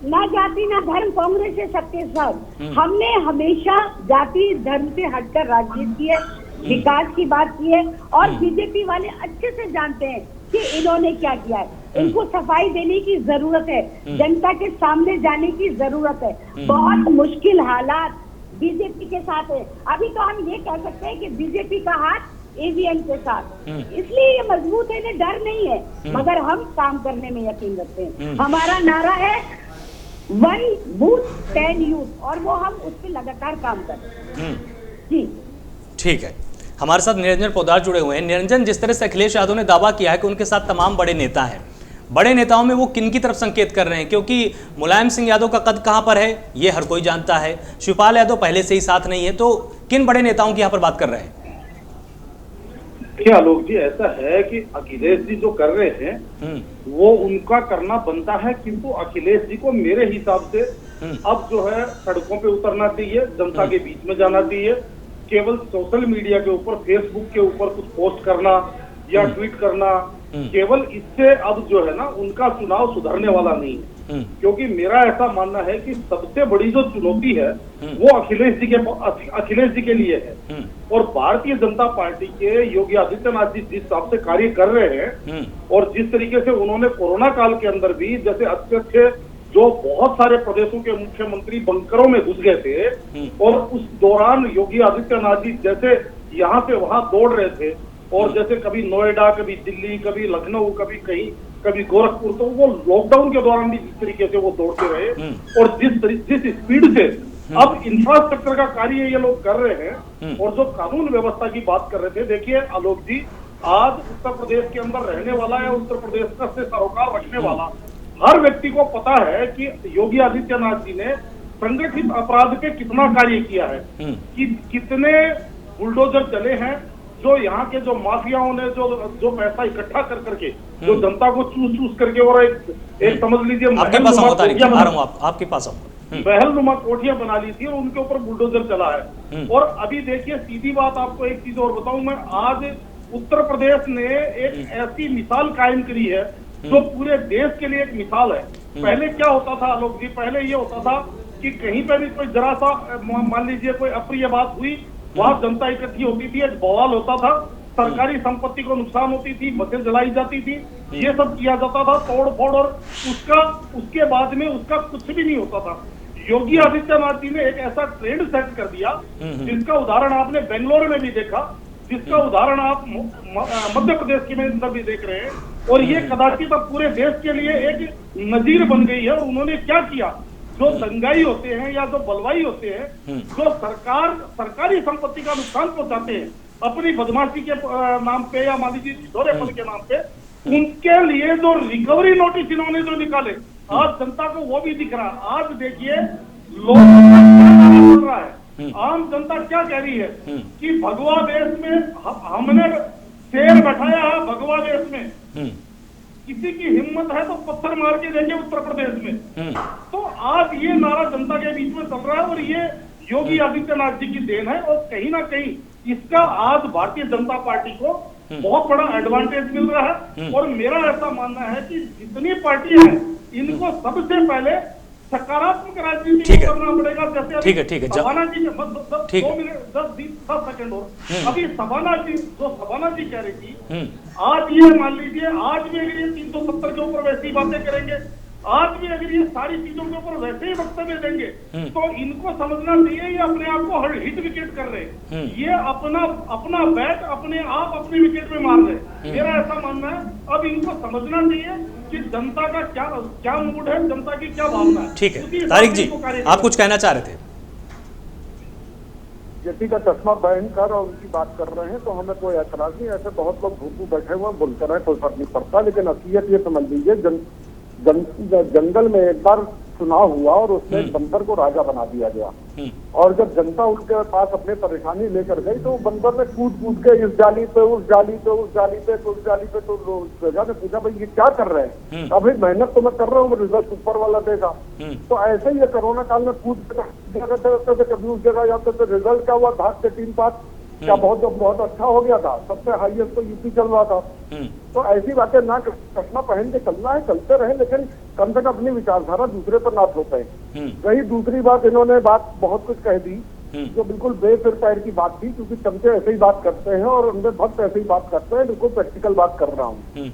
S5: ना जाति ना धर्म, कांग्रेस है सबके साथ। हमने हमेशा जाति धर्म से हटकर राजनीति की है, विकास की बात की है और बीजेपी वाले अच्छे से जानते हैं कि इन्होंने क्या किया है। इनको सफाई देने की जरूरत है, जनता के सामने जाने की जरूरत है। बहुत मुश्किल हालात बीजेपी के साथ है। अभी तो हम ये कह सकते हैं कि बीजेपी का हाथ ईवीएम के साथ, इसलिए ये मजबूत है, इन्हें डर नहीं है, मगर हम काम करने में यकीन रखते हैं। हमारा नारा है 1 बूथ 10 यूथ और वो हम उस पर लगातार काम कर रहे हैं। जी
S1: ठीक है, हमारे साथ निरंजन पोद्दार जुड़े हुए हैं। निरंजन, जिस तरह से अखिलेश यादव ने दावा किया है कि उनके साथ तमाम बड़े नेता हैं, बड़े नेताओं में वो किन की तरफ संकेत कर रहे हैं? क्योंकि मुलायम सिंह यादव का कद कहां पर है ये हर कोई जानता है, शिवपाल यादव पहले से ही साथ नहीं है, तो किन बड़े नेताओं की यहां पर बात कर रहे हैं?
S6: क्या आलोक जी, ऐसा है कि अखिलेश जी जो कर रहे हैं वो उनका करना बनता है, किंतु अखिलेश जी को मेरे हिसाब से अब जो है सड़कों पे उतरना चाहिए, जनता के बीच में जाना चाहिए। केवल सोशल मीडिया के ऊपर, फेसबुक के ऊपर कुछ पोस्ट करना या ट्वीट करना, केवल इससे अब जो है ना उनका चुनाव सुधरने वाला नहीं है। क्योंकि मेरा ऐसा मानना है कि सबसे बड़ी जो चुनौती है वो अखिलेश जी के लिए है। और भारतीय जनता पार्टी के योगी आदित्यनाथ जी जिस हिसाब से कार्य कर रहे हैं और जिस तरीके से उन्होंने कोरोना काल के अंदर भी, जैसे अच्छे जो बहुत सारे प्रदेशों के मुख्यमंत्री बंकरों में घुस गए थे और उस दौरान योगी आदित्यनाथ जी जैसे यहाँ से वहां दौड़ रहे थे, और जैसे कभी नोएडा, कभी दिल्ली, कभी लखनऊ, कभी कहीं, कभी गोरखपुर, तो वो लॉकडाउन के दौरान भी जिस तरीके से वो दौड़ते रहे और जिस स्पीड से अब इंफ्रास्ट्रक्चर का कार्य ये लोग कर रहे हैं और जो कानून व्यवस्था की बात कर रहे थे। देखिए आलोक जी, आज उत्तर प्रदेश के अंदर रहने वाला या उत्तर प्रदेश का से सरोकार रखने वाला हर व्यक्ति को पता है कि योगी आदित्यनाथ जी ने संगठित अपराध पे कितना कार्य किया है, कि कितने बुलडोजर चले हैं, जो यहाँ के जो माफियाओं ने जो पैसा इकट्ठा कर करके जो जनता को चूस करके, और एक समझ लीजिए
S1: आपके पास आपके पास
S6: महलनुमा कोठियां बना ली थी और उनके ऊपर बुलडोजर चला है। और अभी देखिए, सीधी बात आपको एक चीज और बताऊं मैं, आज उत्तर प्रदेश ने एक ऐसी मिसाल कायम करी है जो पूरे देश के लिए एक मिसाल है। पहले क्या होता था आलोक जी, पहले ये होता था कि कहीं पे भी कोई जरा सा मान लीजिए कोई अप्रिय बात हुई, वहां जनता इकट्ठी होती थी, बवाल होता था, सरकारी संपत्ति को नुकसान होती थी, बसें जलाई जाती थी, ये सब किया जाता था, तोड़ फोड़, और उसके बाद में उसका कुछ भी नहीं होता था। योगी आदित्यनाथ जी ने एक ऐसा ट्रेंड सेट कर दिया जिसका उदाहरण आपने बेंगलोर में भी देखा, जिसका उदाहरण आप मध्य प्रदेश के अंदर भी देख रहे हैं, और ये कदाचित अब पूरे देश के लिए एक नजीर बन गई है। और उन्होंने क्या किया, जो दंगाई होते हैं या जो बलवाई होते हैं, जो सरकारी संपत्ति का नुकसान पहुंचाते हैं अपनी बदमाशी के नाम पे या मान लीजिए छिछोरेपन के नाम पे, उनके लिए जो रिकवरी नोटिस इन्होंने जो निकाले, आज जनता को वो भी दिख रहा। आज देखिए लोग चल रहा है, आम जनता क्या कह रही है कि भगवा देश में हमने शेर बैठाया है, भगवा देश में किसी की हिम्मत है तो पत्थर मार के देंगे उत्तर प्रदेश में। तो आज ये नारा जनता के बीच में चल रहा है, और ये योगी आदित्यनाथ जी की देन है, और कहीं ना कहीं इसका आज भारतीय जनता पार्टी को बहुत बड़ा एडवांटेज मिल रहा है। और मेरा ऐसा मानना है कि जितनी पार्टियां हैं, इनको सबसे पहले सकारात्मक राजनीति करना पड़ेगा। जैसे
S1: ठीक है
S6: सवाना जी के 2 मिनट 10 सेकंड और अभी सवाना जी कह रही थी, आज ये मान लीजिए, आज भी अगर ये 370 के ऊपर वैसी बातें करेंगे, आज भी अगर ये सारी चीजों के ऊपर वैसे ही वक्तव्य देंगे, तो इनको समझना चाहिए ये अपने आप को हिट विकेट कर रहे हैं, ये अपना बैट अपने आप अपनी विकेट में मार रहे हैं। मेरा ऐसा मानना है, अब इनको समझना चाहिए कि जनता का क्या मूड है, जनता की क्या भावना है।
S1: ठीक है तारिक जी, आप कुछ कहना चाह रहे थे?
S3: जेपी का चश्मा पहनकर और उनकी बात कर रहे हैं तो हमें कोई ऐतराज नहीं। ऐसे बहुत लोग भूखू बैठे हुए हैं, बोलते रहे, कोई फर्क नहीं पड़ता। लेकिन असलियत ये समझ लीजिए, जंगल में एक बार चुनाव हुआ और उसमें एक बंदर को राजा बना दिया गया, और जब जनता उनके पास अपने परेशानी लेकर गई तो बंदर ने कूद कूद के इस जाली पे उस जाली पे उस जाली पे उस जाली पे, तो प्रजा ने पूछा भाई ये क्या कर रहे हैं? अभी मेहनत तो मैं कर रहा हूँ, रिजल्ट ऊपर वाला देगा। तो ऐसे ही ये कोरोना काल में कूद कभी उस जगह जाते थे, रिजल्ट क्या हुआ, भाग के 3 पास क्या बहुत अच्छा हो गया था, सबसे हाईएस्ट तो यूपी चल रहा था। तो ऐसी बातें ना, चश्मा पहन के चलना है, चलते रहे, लेकिन कम से कम अपनी विचारधारा दूसरे पर ना थोपे। रही दूसरी बात, इन्होंने बात बहुत कुछ कह दी जो बिल्कुल बेसिर पैर की बात थी, क्योंकि चमचे ऐसे ही बात करते हैं और अंदर भक्त ऐसे ही बात करते हैं। बिल्कुल प्रैक्टिकल बात कर रहा हूँ।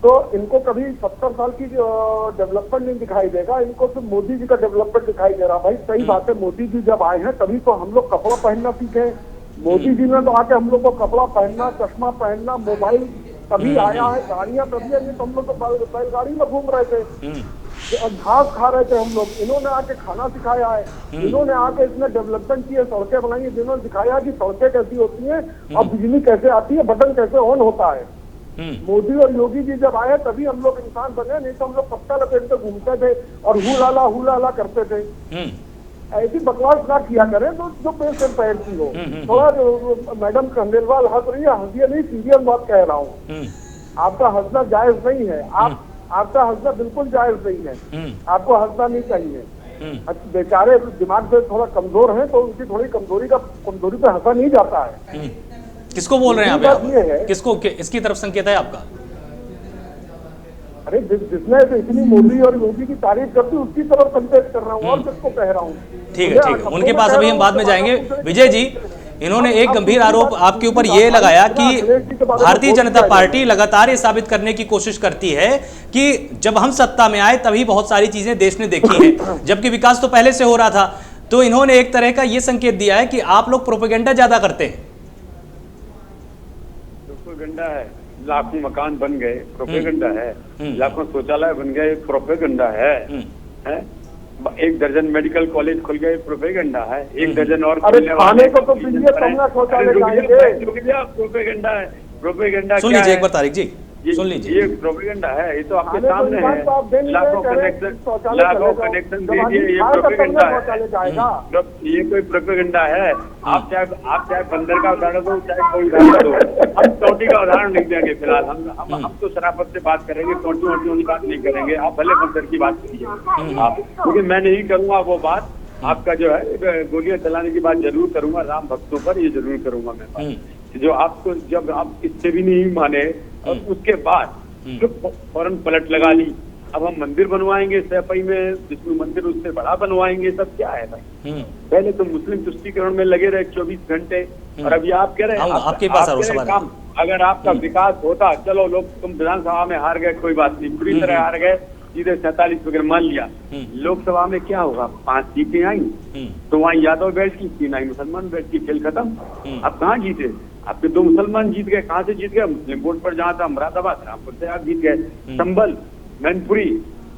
S3: तो इनको कभी 70 साल की डेवलपमेंट नहीं दिखाई देगा, इनको सिर्फ मोदी जी का डेवलपमेंट दिखाई दे रहा। भाई सही बात है, मोदी जी जब आए हैं तभी तो हम लोग कपड़ा पहनना सीखे। मोदी जी ने तो आके हम लोग को कपड़ा पहनना, चश्मा पहनना, मोबाइल तभी आया है, गाड़ियां तभी आई, तो हम लोग तो बैलगाड़ी में घूम रहे थे, घास खा रहे थे हम लोग। इन्होंने आके खाना सिखाया है, इन्होंने आके इसमें डेवलपमेंट की है, सड़कें बनाई है, जिन्होंने दिखाया कि सड़कें कैसी होती हैं और बिजली कैसे आती है, बटन कैसे ऑन होता है। मोदी और योगी जी जब आए तभी हम लोग इंसान बने, नहीं तो हम लोग पत्ता लपेट के घूमते थे और हु लाला करते थे। ऐसी बकवास ना किया करें तो जो पेड़ से पैर की हो। थोड़ा मैडम खंडेलवाल हंस रही है, हंसिए नहीं, सीरियस बात कह रहा हूँ। आपका हंसना जायज नहीं है, आपका हंसना बिल्कुल जायज नहीं है, आपको हंसना नहीं चाहिए। बेचारे दिमाग से थोड़ा कमजोर है तो उनकी थोड़ी कमजोरी पे हंसा नहीं जाता है।
S1: किसको बोल रहे हैं आप? किसको, इसकी तरफ संकेत है आपका?
S3: अरे जिसने तो इतनी मोदी और योगी की तारीफ करती उसकी तरफ संकेत कर रहा हूँ, और किसको कह रहा हूँ।
S1: ठीक है, उनके पास अभी हम बाद में जाएंगे। विजय जी, इन्होंने एक गंभीर आरोप आपके ऊपर ये लगाया कि भारतीय जनता पार्टी लगातार ये साबित करने की कोशिश करती है कि जब हम सत्ता में आए तभी बहुत सारी चीजें देश ने देखी है, जबकि विकास तो पहले से हो रहा था। तो इन्होंने एक तरह का ये संकेत दिया है कि आप लोग प्रोपेगेंडा ज्यादा करते हैं।
S4: प्रोपेगेंडा है, लाखों मकान बन गए, प्रोपेगेंडा है, लाखों शौचालय बन गए, प्रोपेगेंडा है? 1 दर्जन मेडिकल कॉलेज खुल गए, प्रोपेगेंडा है। 1 दर्जन और
S3: खाने को तो शौचालय जाएंगे,
S4: प्रोपेगेंडा है। प्रोपेगेंडा
S1: सुन लीजिए एक बार तारिक जी, सुन लीजिए।
S4: ये प्रोपेगेंडा है, ये तो आपके सामने है। लाखों कनेक्शन दे दिए, ये प्रोपेगेंडा है। ये कोई प्रोपेगेंडा है? आप चाहे बंदर का उदाहरण दो, चाहे कोई उदाहरण दो, हम चोटी का उदाहरण नहीं देंगे फिलहाल। हम तो शराफत से बात करेंगे, चोटी वाली बात नहीं करेंगे। आप भले बंदर की बात करिए आप, क्योंकि मैं नहीं करूंगा वो बात। आपका जो है गोलियां चलाने की बात जरूर करूंगा, राम भक्तों पर ये जरूर करूंगा मैं। जो आपको, जब आप इससे भी नहीं माने और उसके बाद जो फौरन पलट लगा ली, अब हम मंदिर बनवाएंगे सैफई में, विष्णु मंदिर उससे बड़ा बनवाएंगे, सब क्या है भाई? पहले तो मुस्लिम तुष्टीकरण में लगे रहे 24 घंटे, और अभी आप कह रहे हैं
S1: आपके पास
S4: काम, अगर आपका विकास होता, चलो लोग तुम विधानसभा में हार गए, कोई बात नहीं, पूरी तरह हार गए, सीधे 47 वगैरह मान लिया, लोकसभा में क्या होगा? 5 सीटें आई, तो वहाँ यादव बैठ की, 3 आई मुसलमान बैठ की, खेल खत्म। अब कहाँ जीते? आपके 2 मुसलमान जीत गए, कहाँ से जीत गए? मुस्लिम वोट पर जहाँ था मुरादाबाद, रामपुर से आप जीत गए, संभल, मैनपुरी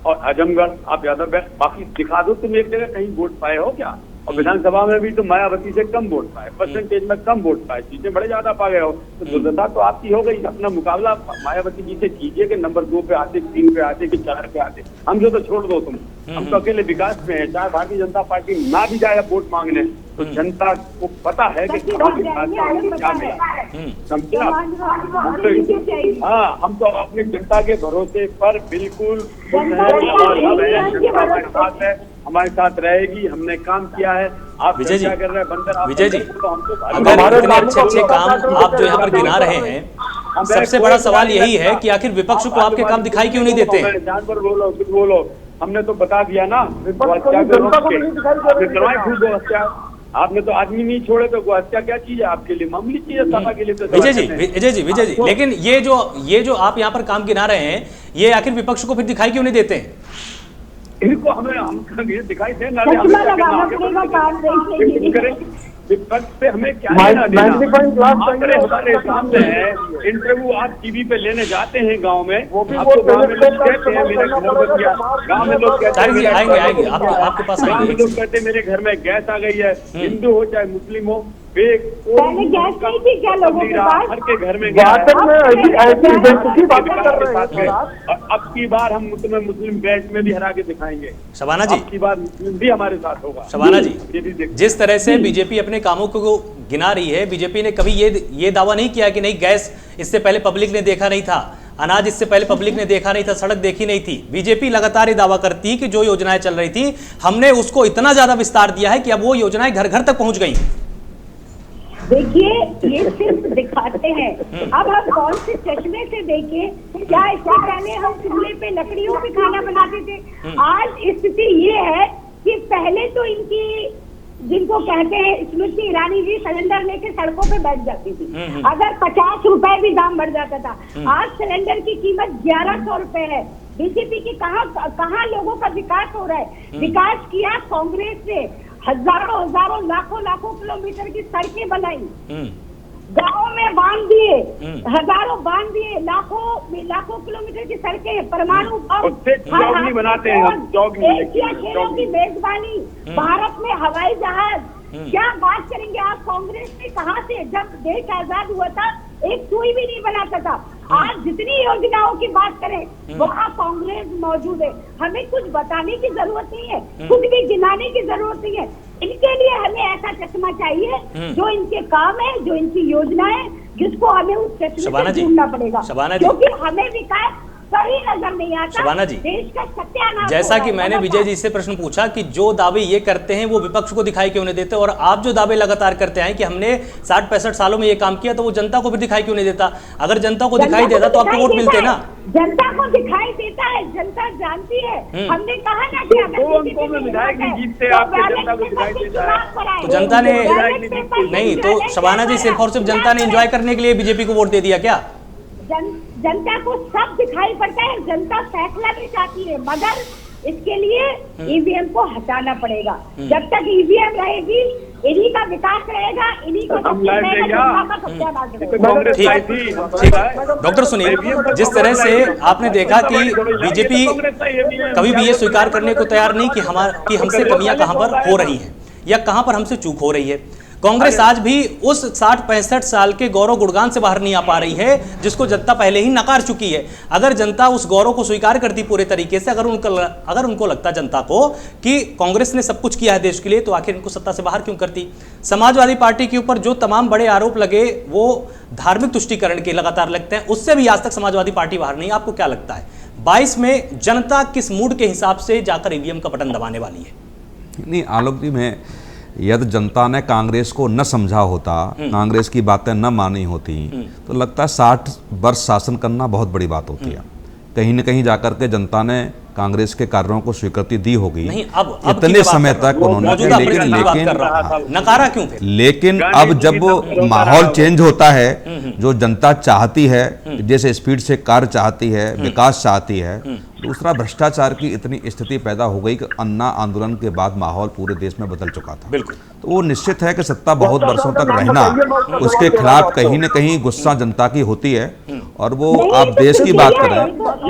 S4: और आजमगढ़ आप यादव बैठ, बाकी दिखा दो तुम एक जगह कहीं वोट पाए हो क्या? और विधानसभा में भी तो मायावती से कम वोट पाए, परसेंटेज में कम वोट पाए, सीटें बड़े ज्यादा पा गए हो, तो दुर्दशा तो आपकी हो गई। अपना मुकाबला मायावती जी से कीजिए कि नंबर 2 पे आते, 3 पे आते कि 4 पे आते, हम जो तो छोड़ दो तुम, हम तो अकेले विकास में है। चाहे भारतीय जनता पार्टी ना भी जाए वोट मांगने, तो जनता को पता है कि क्या समझे आप? हाँ, हम तो अपनी जनता के भरोसे पर बिल्कुल हमारे साथ रहेगी, हमने काम किया है। आप
S1: विजय जी,
S4: कर रहे हैं बंदर,
S1: विजय जी,
S4: तो हम तो
S1: अगर इतने अच्छे काम आप जो यहाँ पर गिना रहे हैं, सबसे बड़ा सवाल यही है कि आखिर विपक्ष को आपके काम दिखाई क्यों नहीं देते हैं?
S4: जानवर बोलो, कुछ बोलो, हमने तो बता दिया ना, आपने तो आदमी नहीं छोड़े, तो हत्या क्या चीज है आपके लिए? मामूली चीज है सभा के लिए। तो
S1: विजय जी, लेकिन ये जो आप यहाँ पर काम गिना रहे हैं, ये आखिर विपक्ष को फिर दिखाई क्यों नहीं देते हैं?
S4: इनको हम दिखाई दे ना, विपक्ष से हमें क्या लेना देना? हमारे सामने है, इंटरव्यू आप टीवी पे लेने जाते हैं गांव में, आपको गांव में लोग कहते हैं मेरे घर बन गया, गांव में लोग कहते हैं
S1: आएंगे आपके पास आएंगे,
S4: लोग कहते हैं मेरे घर में गैस आ गई है, हिंदू हो चाहे मुस्लिम हो,
S5: पहले गैस नहीं थी क्या लोगों के पास?
S4: हर के घर में अब की बार हम मुस्लिम बेल्ट में भी हरा के दिखाएंगे।
S1: शबाना जी,
S4: अब की बार मुस्लिम भी हमारे साथ होगा।
S1: शबाना जी, जिस तरह से बीजेपी अपने कामों को गिना रही है, बीजेपी ने कभी ये दावा नहीं किया कि नहीं गैस इससे पहले पब्लिक ने देखा नहीं था, अनाज इससे पहले पब्लिक ने देखा नहीं था, सड़क देखी नहीं थी। बीजेपी लगातार ये दावा करती है कि जो योजनाएं चल रही थी, हमने उसको इतना ज्यादा विस्तार दिया है कि अब वो योजनाएं घर घर तक पहुंच गई।
S5: देखिए, ये सिर्फ दिखाते हैं। अब हम कौन से चश्मे से देखें? क्या इससे पहले हम चूल्हे पे लकड़ियों पे खाना बनाते थे? आज स्थिति ये है कि पहले तो इनकी, जिनको कहते हैं स्मृति ईरानी जी, सिलेंडर लेके सड़कों पे बैठ जाती थी, अगर 50 रुपए भी दाम बढ़ जाता था। आज सिलेंडर की कीमत 1100 रुपए है। बीजेपी की कहाँ लोगों का विकास हो रहा है? विकास किया कांग्रेस ने, हजारों लाखों किलोमीटर की सड़कें बनाई, गाँव में बांध दिए, हजारों बांध दिए, लाखों किलोमीटर की सड़कें, परमाणु
S4: बनाते हैं,
S5: एशिया खेलों की मेजबानी, भारत में हवाई जहाज, क्या बात करेंगे आप? कांग्रेस ने कहाँ से, जब देश आजाद हुआ था एक सुई भी नहीं बनाता था। आज जितनी योजनाओं की बात करें वहाँ कांग्रेस मौजूद है। हमें कुछ बताने की जरूरत नहीं है, कुछ भी गिनाने की जरूरत नहीं है। इनके लिए हमें ऐसा चश्मा चाहिए जो इनके काम है, जो इनकी योजना है, जिसको हमें उस चश्मे से ढूंढना पड़ेगा, क्योंकि हमें विकास कहीं नजर नहीं आता।
S1: शबाना जी,
S5: देश का सत्यानाश,
S1: जैसा कि मैंने विजय जी से प्रश्न पूछा कि जो दावे ये करते हैं वो विपक्ष को दिखाई क्यों नहीं देते, और आप जो दावे लगातार करते हैं कि हमने 60-65 सालों में ये काम किया, तो वो जनता को भी दिखाई क्यों नहीं देता? अगर जनता को दिखाई देता तो आपको वोट मिलते ना।
S5: जनता को दिखाई देता है, जनता जानती है। हमने कहा ना कि
S1: तो जनता ने नहीं, तो शबाना जी सिर्फ और सिर्फ जनता ने एंजॉय करने के लिए बीजेपी को वोट दे दिया क्या?
S5: जनता को सब दिखाई पड़ता है, जनता फैसला भी चाहती है, मगर इसके लिए ईवीएम को हटाना पड़ेगा। जब तक ईवीएम रहेगी, इन्हीं का विकास रहेगा, इन्हीं को
S1: डॉक्टर सुनील, जिस तरह से आपने देखा कि बीजेपी कभी भी ये स्वीकार करने को तैयार नहीं कि हमसे कमियां कहां पर हो रही हैं या कहां पर हमसे चूक हो रही है। कांग्रेस आज भी उस 60-65 साल के गौरव गुणगान से बाहर नहीं आ पा रही है, जिसको जनता पहले ही नकार चुकी है। अगर जनता उस गौरव को स्वीकार करती पूरे तरीके से, अगर उनको लगता जनता को कि कांग्रेस ने सब कुछ किया है देश के लिए, तो आखिर इनको सत्ता से बाहर क्यों करती? समाजवादी पार्टी के ऊपर जो तमाम बड़े आरोप लगे वो धार्मिक तुष्टीकरण के लगातार लगते हैं, उससे भी आज तक समाजवादी पार्टी बाहर नहीं। आपको क्या लगता है 22 में जनता किस मूड के हिसाब से जाकर ईवीएम का बटन दबाने वाली है?
S2: नहीं आलोक जी, मैं यदि जनता ने कांग्रेस को न समझा होता, कांग्रेस की बातें न मानी होती, तो लगता है 60 वर्ष शासन करना बहुत बड़ी बात होती है। कहीं न कहीं जाकर के जनता ने कांग्रेस के कार्यों को स्वीकृति दी होगी,
S1: नहीं, अब की
S2: इतने
S1: मैं बात
S2: समय
S1: कर रहा
S2: तक
S1: हूं।
S2: उन्होंने
S1: मौजूदा परिस्थिति की बात
S2: लेकिन
S1: कर रहा था। नकारा क्यों फिर?
S2: लेकिन अब जब वो माहौल चेंज होता है, जो जनता चाहती है, जैसे स्पीड से कार्य चाहती है, विकास चाहती है, दूसरा भ्रष्टाचार की इतनी स्थिति पैदा हो गई कि अन्ना आंदोलन के बाद माहौल पूरे देश में बदल चुका था।
S1: बिल्कुल।
S2: तो वो निश्चित है कि सत्ता बहुत वर्षों तक रहना, उसके खिलाफ कहीं न कहीं गुस्सा जनता की होती है। और वो आप देश की बात करें,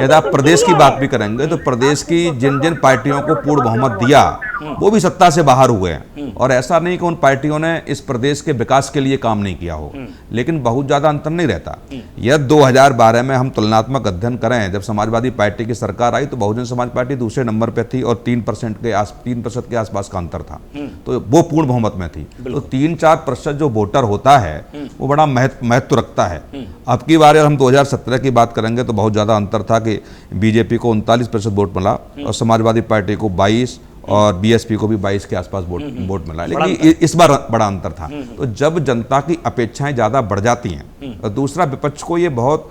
S2: यदि आप प्रदेश की बात भी करेंगे तो प्रदेश की जिन जिन पार्टियों को पूर्ण बहुमत दिया वो भी सत्ता से बाहर हुए हैं। और ऐसा नहीं कि उन पार्टियों ने इस प्रदेश के विकास के लिए काम नहीं किया हो, लेकिन बहुत ज्यादा अंतर नहीं रहता। यदि 2012 में हम तुलनात्मक अध्ययन करें, जब समाजवादी पार्टी की सरकार आई तो बहुजन समाज पार्टी दूसरे नंबर पे थी और 3% के आसपास का अंतर था, तो वो पूर्ण बहुमत में थी। तो 3-4% जो वोटर होता है वो बड़ा महत्व रखता है। अब की बार हम 2017 की बात करेंगे तो बहुत ज्यादा अंतर था कि बीजेपी को 39% वोट मिला और समाजवादी पार्टी को 22 और बीएसपी को भी 22 के आसपास वोट मिला, लेकिन इस बार बड़ा अंतर था। तो जब जनता की अपेक्षाएं ज्यादा बढ़ जाती हैं, और दूसरा विपक्ष को ये बहुत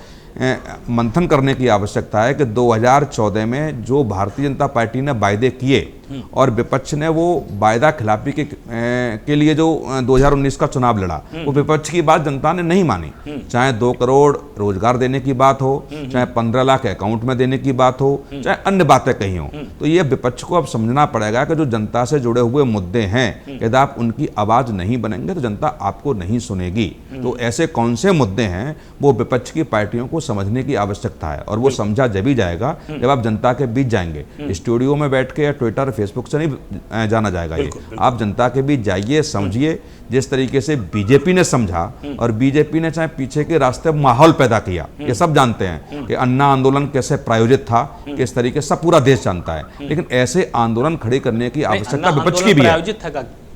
S2: मंथन करने की आवश्यकता है कि 2014 में जो भारतीय जनता पार्टी ने वायदे किए और विपक्ष ने वो वायदा खिलाफी के लिए जो 2019 का चुनाव लड़ा, वो विपक्ष की बात जनता ने नहीं मानी। चाहे 2 करोड़ रोजगार देने की बात हो, चाहे 15 लाख अकाउंट में देने की बात हो, चाहे अन्य बातें कही हो, तो ये विपक्ष को अब समझना पड़ेगा कि जो जनता से जुड़े हुए मुद्दे हैं, यदि आप उनकी आवाज नहीं बनेंगे तो जनता आपको नहीं सुनेगी। तो ऐसे कौन से मुद्दे हैं वो विपक्ष की पार्टियों को समझने की आवश्यकता है, और वो समझा जब ही जाएगा जब आप जनता के बीच जाएंगे। स्टूडियो में बैठ के या ट्विटर फेसबुक से नहीं जाना जाएगा ये। आप जनता के बीच जाइए, समझिए। जिस तरीके से बीजेपी ने समझा, और बीजेपी ने चाहे पीछे के रास्ते माहौल पैदा किया, ये सब जानते हैं कि अन्ना आंदोलन कैसे प्रायोजित था, किस तरीके से पूरा देश जानता है। लेकिन ऐसे आंदोलन खड़े करने की आवश्यकता विपक्ष की भी है।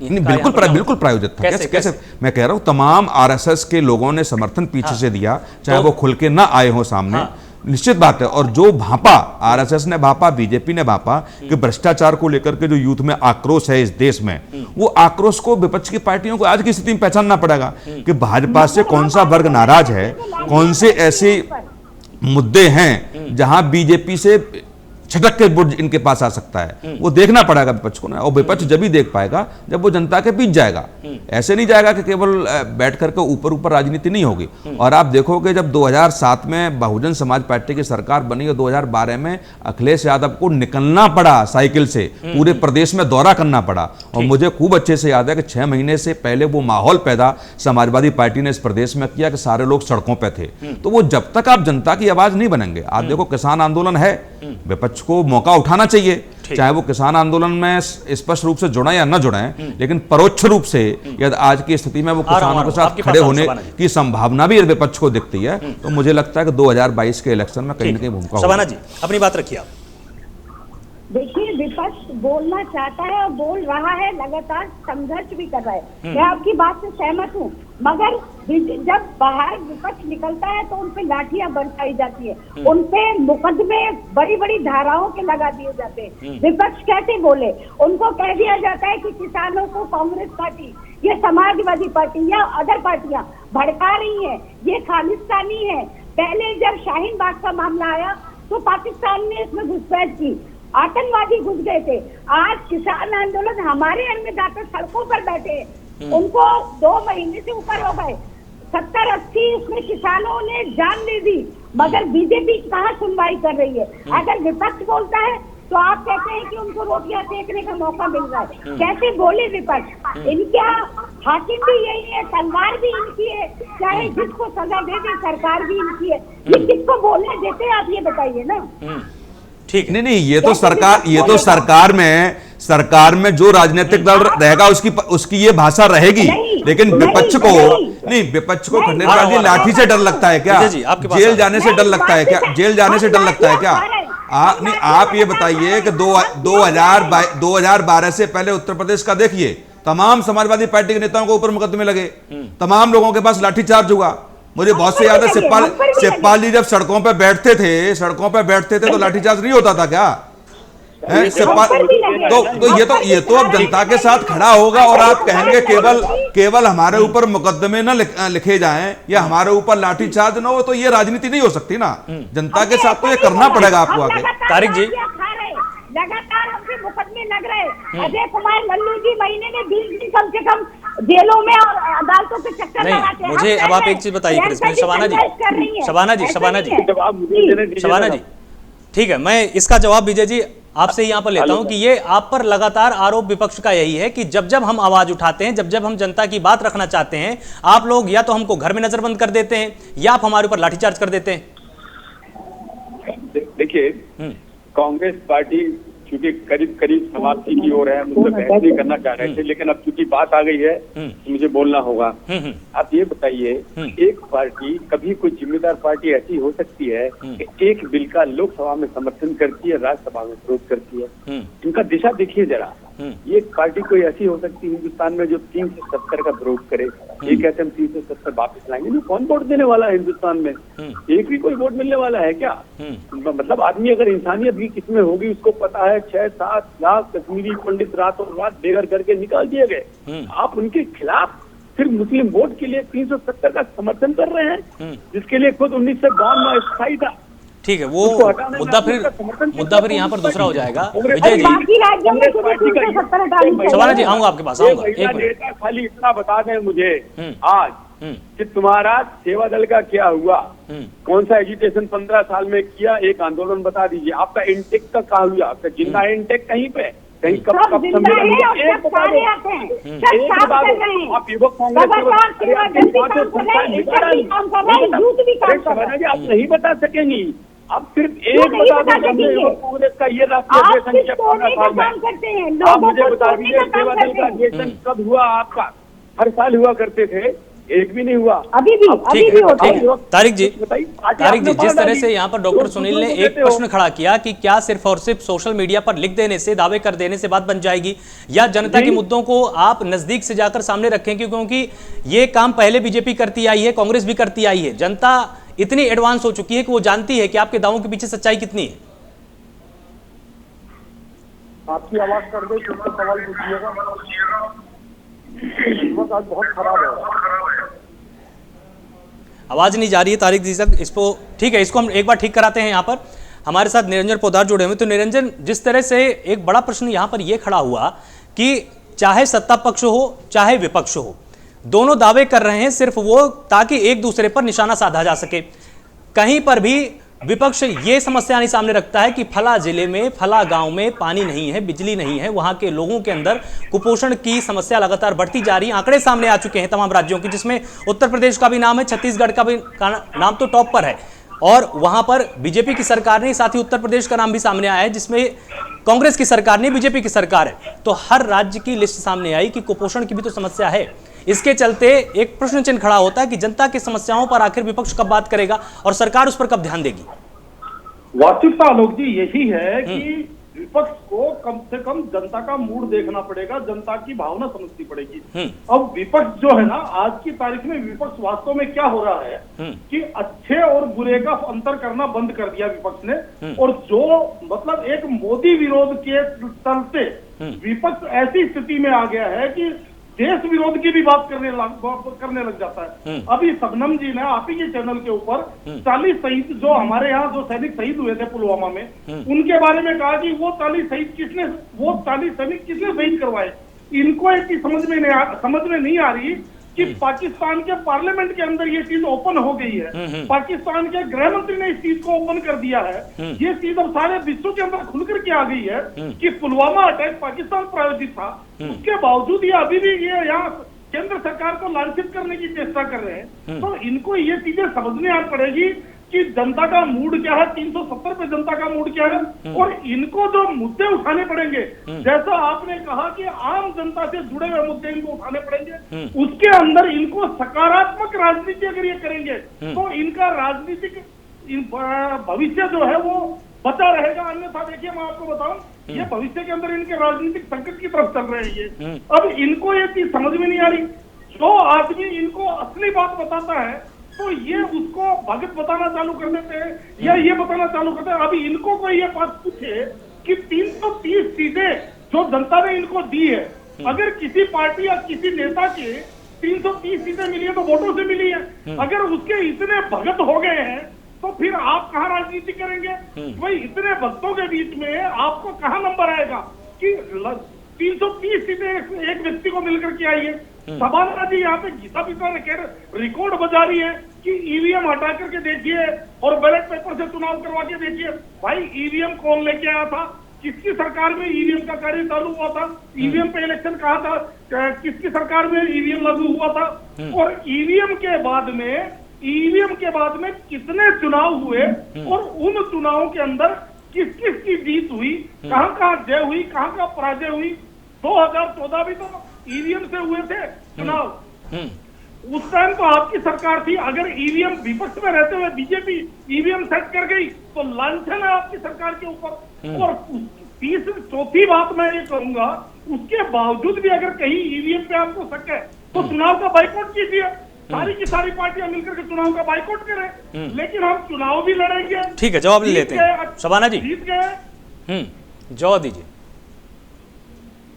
S2: नहीं, बिल्कुल प्रायोजित था। कैसे मैं कह रहा हूं, तमाम आरएसएस के लोगों ने समर्थन पीछे से दिया, चाहे वो खुल के ना आए हो सामने, निश्चित बात है। और जो भापा आरएसएस ने भापा, बीजेपी ने भापा कि भ्रष्टाचार को लेकर के जो यूथ में आक्रोश है इस देश में, वो आक्रोश को विपक्ष की पार्टियों को आज की स्थिति में पहचानना पड़ेगा कि भाजपा से कौन सा वर्ग नाराज है, कौन से ऐसे मुद्दे हैं जहां बीजेपी से छटक के वोट इनके पास आ सकता है, वो देखना पड़ेगा विपक्ष को ना। और विपक्ष जब भी देख पाएगा जब वो जनता के बीच जाएगा। ऐसे नहीं जाएगा कि केवल बैठ करके ऊपर राजनीति नहीं होगी। और आप देखोगे जब 2007 में बहुजन समाज पार्टी की सरकार बनी और 2012 में अखिलेश यादव को निकलना पड़ा साइकिल से, पूरे प्रदेश में दौरा करना पड़ा। और मुझे खूब अच्छे से याद है कि 6 महीने से पहले वो माहौल पैदा समाजवादी पार्टी ने इस प्रदेश में किया कि सारे लोग सड़कों पर थे। तो वो जब तक आप जनता की आवाज नहीं बनेंगे, आप देखो किसान आंदोलन है, विपक्ष को मौका उठाना चाहिए, चाहे वो किसान आंदोलन में स्पष्ट रूप से जुड़े या न जुड़े, लेकिन परोक्ष रूप से यदि आज की स्थिति में वो किसानों के साथ खड़े होने की संभावना भी विपक्ष को दिखती है, तो मुझे लगता है कि 2022 के इलेक्शन में कहीं न कहीं भूमिका।
S1: शबाना जी, अपनी बात रखिए आप।
S5: देखिए, विपक्ष बोलना चाहता है और बोल रहा है, लगातार संघर्ष भी कर रहा है। मैं आपकी बात से सहमत हूँ, मगर जब बाहर विपक्ष निकलता है तो उनपे लाठियां बरसाई जाती है, उनपे मुकदमे बड़ी बड़ी धाराओं के लगा दिए जाते हैं। विपक्ष कैसे बोले? उनको कह दिया जाता है कि किसानों को कांग्रेस पार्टी, ये समाजवादी पार्टी या अदर पार्टियां भड़का रही है, ये खालिस्तानी है। पहले जब शाहीन बाग का मामला आया तो पाकिस्तान ने इसमें घुसपैठ की, आतंकवादी घुस गए थे। आज किसान आंदोलन हमारे अन्नदाता सड़कों पर बैठे हैं, उनको 2 महीने से ऊपर हो गए, 70-80 उसमें किसानों ने जान दे दी, मगर बीजेपी कहाँ सुनवाई कर रही है। अगर विपक्ष बोलता है तो आप कहते हैं कि उनको रोटियां सेकने का मौका मिल रहा है। कैसे बोले विपक्ष? इनका हाकिम भी यही है, तलवार भी इनकी है, चाहे जिसको सजा दे दे सरकार भी इनकी है। ये किसको बोलने देते हैं, आप ये बताइए ना।
S1: ठीक,
S2: नहीं, ये तो सरकार में जो राजनीतिक दल रहेगा उसकी ये भाषा रहेगी, लेकिन विपक्ष को खंडेलवाल जी लाठी से डर लगता है क्या? जेल जाने से डर लगता है क्या? जेल जाने से डर लगता है क्या? नहीं, आप ये बताइए कि 2012 से पहले उत्तर प्रदेश का देखिए, तमाम समाजवादी पार्टी के नेताओं को ऊपर मुकदमे लगे, तमाम लोगों के पास लाठीचार्ज हुआ। मुझे बहुत से याद है, शिवपाल जी जब सड़कों पे बैठते थे तो लाठीचार्ज नहीं होता था क्या? तो ये तो अब जनता के साथ खड़ा होगा। और आप कहेंगे केवल हमारे ऊपर मुकदमे न लिखे जाएं या हमारे ऊपर लाठीचार्ज न हो, तो ये राजनीति नहीं हो सकती ना। जनता के साथ तो ये करना पड़ेगा आपको आगे।
S1: तारिक जी,
S5: लगातार हमसे मुकदमे लग रहे। अजय कुमार लल्लू जी महीने में 20 दिन कम से कम जेलों में और अदालतों के चक्कर लगाते हैं।
S1: मुझे अब आप एक चीज बताइए कृष्ण, शबाना जी, शबाना जी, ठीक है, मैं इसका जवाब विजय जी आपसे यहाँ पर लेता हूं कि ये आप पर लगातार आरोप विपक्ष का यही है कि जब जब हम आवाज उठाते हैं, जब जब हम जनता की बात रखना चाहते हैं, आप लोग या तो हमको घर में नजरबंद कर देते हैं या आप हमारे ऊपर लाठीचार्ज कर देते हैं।
S4: देखिए, कांग्रेस पार्टी चूंकि करीब करीब समाप्ति की ओर है, मुझसे बहस नहीं करना चाह रहे थे, लेकिन अब चूंकि बात आ गई है तो मुझे बोलना होगा। आप ये बताइए, एक पार्टी, कभी कोई जिम्मेदार पार्टी ऐसी हो सकती है कि एक बिल का लोकसभा में समर्थन करती है, राज्यसभा में विरोध करती है? इनका दिशा देखिए जरा। ये पार्टी कोई ऐसी हो सकती है हिंदुस्तान में जो 370 का विरोध करे? ये कहते हैं हम 370 वापस लाएंगे, नहीं, कौन वोट देने वाला है हिंदुस्तान में? एक भी कोई वोट मिलने वाला है क्या? मतलब आदमी अगर इंसानियत भी किसमें होगी उसको पता है। 6-7 लाख कश्मीरी पंडित रातों रात बेघर करके निकाल दिए गए। आप उनके खिलाफ फिर मुस्लिम वोट के लिए 370 का समर्थन कर रहे हैं, जिसके लिए खुद 1952 में स्थायी था।
S1: ठीक है, वो मुद्दा फिर यहाँ पर दूसरा हो जाएगा। विजय जी, शबाना जी, आऊंगा आपके पास, आऊंगा। एक मिनट,
S4: खाली इतना बता दें मुझे आज कि तुम्हारा सेवा दल का क्या हुआ, कौन सा एजुटेशन 15 साल में किया, एक आंदोलन बता दीजिए। आपका इंटेक का कहा हुआ, आपका जिंदा इंटेक कहीं पे, कहीं कब सम्मेलन हुआ? एक बता दो, आप युवक कांग्रेस आप नहीं बता सकेंगी। आप सिर्फ एक बता दो, युवक कांग्रेस का ये राष्ट्रीय अधिवेशन 15 साल में। आप मुझे बता दीजिए सेवा दल का अधिवेशन कब हुआ आपका? हर साल हुआ करते थे, एक भी नहीं हुआ।
S5: अभी भी होता है।
S1: तारिक जी, जिस तरह से यहाँ पर डॉक्टर सुनील ने एक प्रश्न खड़ा किया कि क्या सिर्फ और सिर्फ सोशल मीडिया पर लिख देने से, दावे कर देने से बात बन जाएगी, या जनता के मुद्दों को आप नजदीक से जाकर सामने रखेंगे? क्योंकि ये काम पहले बीजेपी करती आई है, कांग्रेस भी करती आई है। जनता इतनी एडवांस हो चुकी है कि वो जानती है कि आपके दावों के पीछे सच्चाई कितनी है।
S3: आपकी आवाज कर दे, सवाल पूछिएगा। आज बहुत खराब है,
S1: आवाज नहीं जा रही है तारिक जी तक। इसको ठीक है, इसको हम एक बार ठीक कराते हैं। यहाँ पर हमारे साथ निरंजन पोद्दार जुड़े हुए। तो निरंजन, जिस तरह से एक बड़ा प्रश्न यहाँ पर यह खड़ा हुआ कि चाहे सत्ता पक्ष हो चाहे विपक्ष हो, दोनों दावे कर रहे हैं सिर्फ वो ताकि एक दूसरे पर निशाना साधा जा सके। कहीं पर भी विपक्ष ये समस्या नहीं सामने रखता है कि फला जिले में, फला गांव में पानी नहीं है, बिजली नहीं है, वहां के लोगों के अंदर कुपोषण की समस्या लगातार बढ़ती जा रही है। आंकड़े सामने आ चुके हैं तमाम राज्यों की, जिसमें उत्तर प्रदेश का भी नाम है, छत्तीसगढ़ का भी नाम तो टॉप पर है, और वहां पर बीजेपी की सरकार ने, साथ ही उत्तर प्रदेश का नाम भी सामने आया है जिसमें कांग्रेस की सरकार नहीं, बीजेपी की सरकार है। तो हर राज्य की लिस्ट सामने आई कि कुपोषण की भी तो समस्या है। इसके चलते एक प्रश्न चिन्ह खड़ा होता है कि जनता की समस्याओं पर आखिर विपक्ष कब बात करेगा और सरकार उस पर कब ध्यान देगी?
S6: वास्तविकता आलोक जी यही है कि विपक्ष को कम से कम जनता का मूड देखना पड़ेगा, जनता की भावना समझनी पड़ेगी। अब विपक्ष जो है ना, आज की तारीख में विपक्ष वास्तव में क्या हो रहा है कि अच्छे और बुरे का अंतर करना बंद कर दिया विपक्ष ने। और जो मतलब एक मोदी विरोध के चलते विपक्ष ऐसी स्थिति में आ गया है कि देश विरोध की भी बात करने लग जाता है। अभी शबनम जी ने आप ही के चैनल के ऊपर 40 शहीद, जो हमारे यहाँ जो सैनिक शहीद हुए थे पुलवामा में, उनके बारे में कहा कि वो 40 सैनिक किसने शहीद करवाए। इनको एक चीज समझ में नहीं आ रही कि पाकिस्तान के पार्लियामेंट के अंदर ये चीज ओपन हो गई है। पाकिस्तान के गृह मंत्री ने इस चीज को ओपन कर दिया है। ये चीज अब सारे विश्व के अंदर खुलकर के आ गई है कि पुलवामा अटैक पाकिस्तान प्रायोजित था। उसके बावजूद ये अभी भी ये यहाँ केंद्र सरकार को लांछित करने की चेष्टा कर रहे हैं। तो इनको ये चीजें समझने आ पड़ेगी कि जनता का मूड क्या है, 370 पे जनता का मूड क्या है, और इनको जो मुद्दे उठाने पड़ेंगे, जैसा आपने कहा कि आम जनता से जुड़े हुए मुद्दे इनको उठाने पड़ेंगे, उसके अंदर इनको सकारात्मक राजनीति अगर ये करेंगे तो इनका राजनीतिक भविष्य जो है वो बचा रहेगा। अन्यथा देखिए मैं आपको बताऊं, ये भविष्य के अंदर इनके राजनीतिक संकट की तरफ चल रहे हैं। अब इनको ये चीज समझ में नहीं आ रही। जो आदमी इनको असली बात बताता है तो ये उसको भगत बताना चालू कर देते हैं या ये बताना चालू करते हैं। अभी इनको कोई ये बात पूछे कि 330 सीटें जो जनता ने इनको दी है, अगर किसी पार्टी या किसी नेता के 330 सीटें मिली है तो वोटों से मिली है। अगर उसके इतने भगत हो गए हैं तो फिर आप कहाँ राजनीति करेंगे? भाई इतने भक्तों के बीच में आपको कहाँ नंबर आएगा कि 330 सीटें एक व्यक्ति को मिलकर के आई है। शबाना जी यहाँ पे गीता पिता ने कह रिकॉर्ड बजा रही है कि ईवीएम हटा करके देखिए और बैलेट पेपर से चुनाव करवा के देखिए। भाई ईवीएम कौन लेके आया था? किसकी सरकार में ईवीएम का कार्य चालू हुआ था? ईवीएम पे इलेक्शन कहा था? किसकी सरकार में ईवीएम लागू हुआ था? और ईवीएम के बाद में कितने चुनाव हुए और उन चुनावों के अंदर किस किस की जीत हुई, कहां कहां जय हुई, कहां कहां पराजय हुई। 2014 भी तो ईवीएम से हुए थे चुनाव। उस टाइम तो आपकी सरकार थी। अगर ईवीएम विपक्ष में रहते हुए बीजेपी ईवीएम सेट कर गई तो लांछन है आपकी सरकार के ऊपर। और चौथी बात मैं ये कहूंगा, उसके बावजूद भी अगर कहीं ईवीएम पे आपको शक है तो चुनाव का बाइकआउट कीजिए। सारी की सारी पार्टियां मिलकर के चुनाव का बाइकआउट करें, लेकिन हम चुनाव भी लड़ेंगे।
S1: ठीक है, जवाब लेते हैं शबाना जी।
S6: जीत गए,
S1: जवाब दीजिए।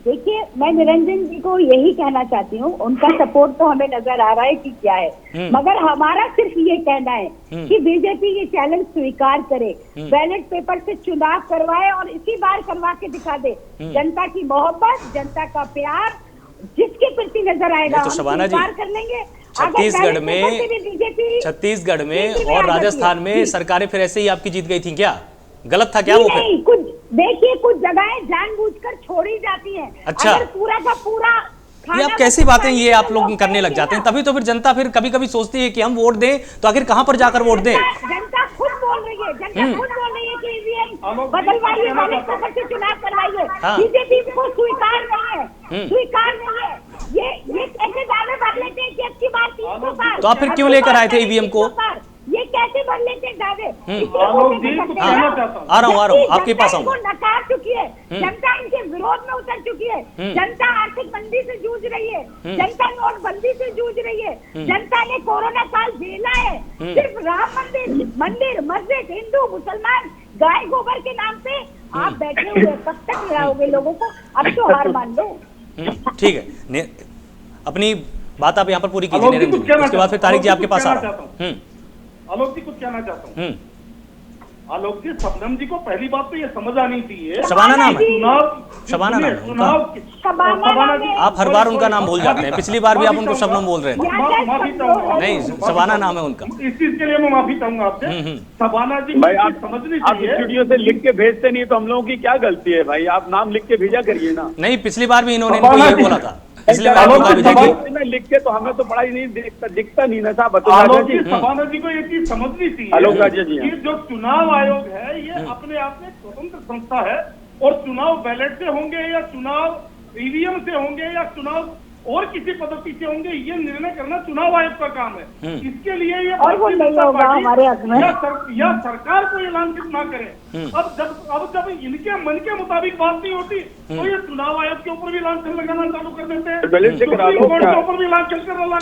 S5: देखिए, मैं निरंजन जी को यही कहना चाहती हूँ, उनका सपोर्ट तो हमें नजर आ रहा है कि क्या है, मगर हमारा सिर्फ ये कहना है कि बीजेपी ये चैलेंज स्वीकार करे, बैलेट पेपर से चुनाव करवाए और इसी बार करवा के दिखा दे। जनता की मोहब्बत, जनता का प्यार जिसके प्रति नजर आएगा
S1: तो शबाना जी,
S5: कर लेंगे।
S1: छत्तीसगढ़ में और राजस्थान में सरकारें फिर ऐसे ही आपकी जीत गई थी क्या? गलत था क्या वो?
S5: नहीं, कुछ देखिए, कुछ जगहें जानबूझकर छोड़ी जाती हैं।
S1: अच्छा,
S5: अगर पूरा का पूरा
S1: ये आप कैसी बातें ये आप लोग करने लग जाते हैं? तभी तो फिर जनता फिर कभी कभी सोचती है कि हम वोट दें तो आखिर कहां पर जाकर वोट दें।
S5: जनता खुद बोल रही है, जनता खुद बोल रही है कि ईवीएम बदलवाइए, बैलेट पेपर से चुनाव करवाइए। बीजेपी को स्वीकार नहीं है, स्वीकार नहीं है। ये कैसे दावे भर लेते हैं कि अच्छी बात है,
S1: तो आप फिर क्यों लेकर आए थे ईवीएम को?
S5: ये कैसे भर लेते हैं दावे?
S1: आ रहा हूँ आपके पास आऊँ।
S5: नकार चुकी है जनता, इनके विरोध में उतर चुकी है जनता। आर्थिक मंदी से जूझ रही है जनता, नोटबंदी से जूझ रही है जनता ने, कोरोना काल झेला है। सिर्फ राम मंदिर मस्जिद, हिंदू मुसलमान, गाय गोबर के नाम पे आप बैठे हुए, कब तक हिलाओगे लोगों को? अब तो हार मान लो।
S1: ठीक है, अपनी बात आप यहाँ पर पूरी कीजिए निरंजन जी, उसके बाद फिर तारिक जी आपके पास आ रहा हूँ।
S6: आलोक जी कुछ कहना चाहता हूँ। आलोक जी, शबनम जी को पहली बात तो ये समझ आनी चाहिए,
S1: शबाना नाम है,
S6: शबाना नाम है
S5: शबाना।
S1: आप हर बार उनका नाम भूल जाते हैं, पिछली बार भी आप उनको शबनम बोल रहे थे।
S6: माफी चाहूंगा,
S1: नहीं, शबाना नाम है उनका।
S6: इस चीज के लिए मैं माफी चाहूंगा आपसे। शबाना जी
S4: भाई आप
S6: समझनी
S4: आप
S6: चाहिए,
S4: स्टूडियो से लिख के भेजते नहीं तो हम लोगों की क्या गलती है भाई? आप नाम लिख के भेजा करिए ना।
S1: नहीं, पिछली बार भी इन्होंने इनको ये बोला था, इसलिए मैं आपको भेजा कि
S4: में लिख के तो हमें तो पढ़ाई नहीं दिखता नहीं ना था।
S6: आलोक जी, शबाना जी को ये चीज समझनी
S4: आलोक
S6: चाहिए
S4: राजा जी,
S6: कि जो चुनाव आयोग है ये अपने आप में स्वतंत्र संस्था है, और चुनाव बैलेट से होंगे या चुनाव ईवीएम से होंगे या चुनाव और किसी पद्धति से होंगे, ये निर्णय करना चुनाव आयोग का काम है। इसके लिए ये
S5: हमारे हक में
S6: या सरकार को ये लांछित ना करें। अब जब इनके मन के मुताबिक बात नहीं होती तो ये चुनाव आयोग के ऊपर भी लांछन लगाना चालू कर देते हैं, सुप्रीम कोर्ट के ऊपर भी लांछन करना।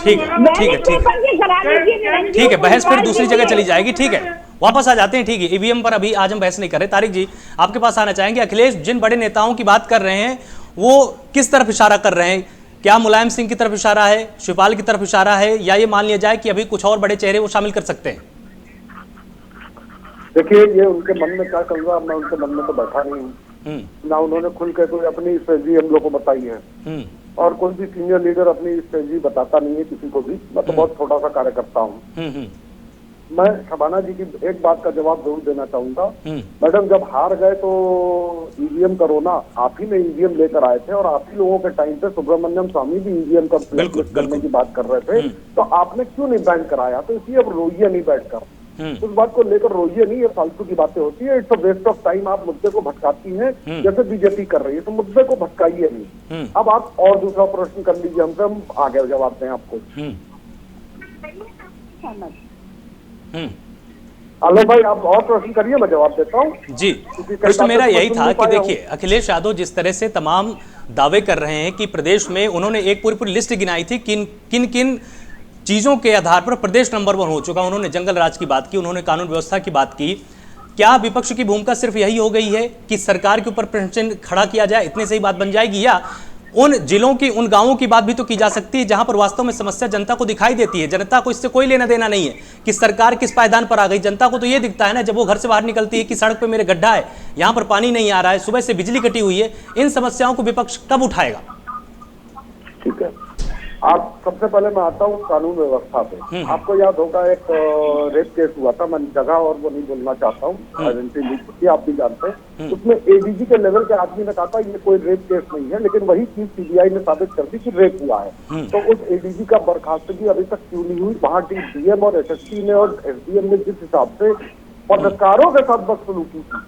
S1: ठीक है, बहस फिर दूसरी जगह चली जाएगी। ठीक है, वापस आ जाते हैं। ठीक है, ईवीएम पर अभी आज हम बहस नहीं कर रहे। तारिक जी आपके पास आना चाहेंगे। अखिलेश जिन बड़े नेताओं की बात कर रहे हैं वो किस तरफ इशारा कर रहे हैं? क्या मुलायम सिंह की तरफ इशारा है, शिवपाल की तरफ इशारा है, या ये मान लिया जाए कि अभी कुछ और बड़े चेहरे वो शामिल कर सकते हैं?
S3: देखिए, ये उनके मन में क्या चल रहा है, मैं उनके मन में तो बैठा नहीं हूँ ना। उन्होंने खुल के कोई अपनी स्ट्रेटजी हम लोग को बताई है, और कोई भी सीनियर लीडर अपनी स्ट्रेटजी बताता नहीं है किसी को भी। मैं तो बहुत छोटा सा कार्य करता हूँ। मैं शबाना जी की एक बात का जवाब जरूर देना चाहूंगा। मैडम, जब हार गए तो ईवीएम करोना आप ही ने ईवीएम लेकर आए थे, और आप ही लोगों के टाइम पे सुब्रमण्यम स्वामी भी ईवीएम का करने की बात कर रहे थे, तो आपने क्यों नहीं बैन कराया? तो इसलिए अब रोइए नहीं बैठकर, उस बात को लेकर रोइए नहीं। ये फालतू की बातें होती है, it's a waste of time. आप मुद्दे को भटकाती हैं जैसे बीजेपी कर रही है, तो मुद्दे को भटकाइए नहीं। अब आप और दूसरा प्रश्न कर लीजिए हमसे, हम आगे जवाब दें आपको। हेलो भाई, आप और प्रश्न करिए, मैं जवाब देता हूँ।
S1: जी, प्रश्न मेरा यही था कि देखिए, अखिलेश यादव जिस तरह से तमाम दावे कर रहे हैं कि प्रदेश में उन्होंने एक पूरी लिस्ट गिनाई थी किन किन चीजों के आधार पर प्रदेश नंबर 1 हो चुका। उन्होंने जंगल राज की बात की, उन्होंने कानून व्यवस्था की बात की। क्या विपक्ष की भूमिका सिर्फ यही हो गई है कि सरकार के ऊपर प्रश्न खड़ा किया जाए, इतने से ही बात बन जाएगी, या उन जिलों की, उन गांवों की बात भी तो की जा सकती है जहां पर वास्तव में समस्या जनता को दिखाई देती है। जनता को इससे कोई लेना देना नहीं है कि सरकार किस पायदान पर आ गई। जनता को तो ये दिखता है ना, जब वो घर से बाहर निकलती है कि सड़क पे मेरे गड्ढा है, यहां पर पानी नहीं आ रहा है, सुबह से बिजली कटी हुई है। इन समस्याओं को विपक्ष कब उठाएगा?
S3: ठीक है, आप सबसे पहले मैं आता हूँ कानून व्यवस्था पे। आपको याद होगा एक रेप केस हुआ था, मैं जगह और वो नहीं बोलना चाहता हूँ, आइडेंटिटी लीक होती है, आप भी जानते हैं। उसमें एडीजी के लेवल के आदमी ने कहा था ये कोई रेप केस नहीं है, लेकिन वही चीज सीबीआई ने साबित कर दी कि रेप हुआ है। तो उस एडीजी का बर्खास्तगी अभी तक क्यों नहीं हुई? वहाँ डीएम और एसएसपी ने और एसडीएम ने जिस हिसाब से पत्रकारों के साथ बदसलूकी की,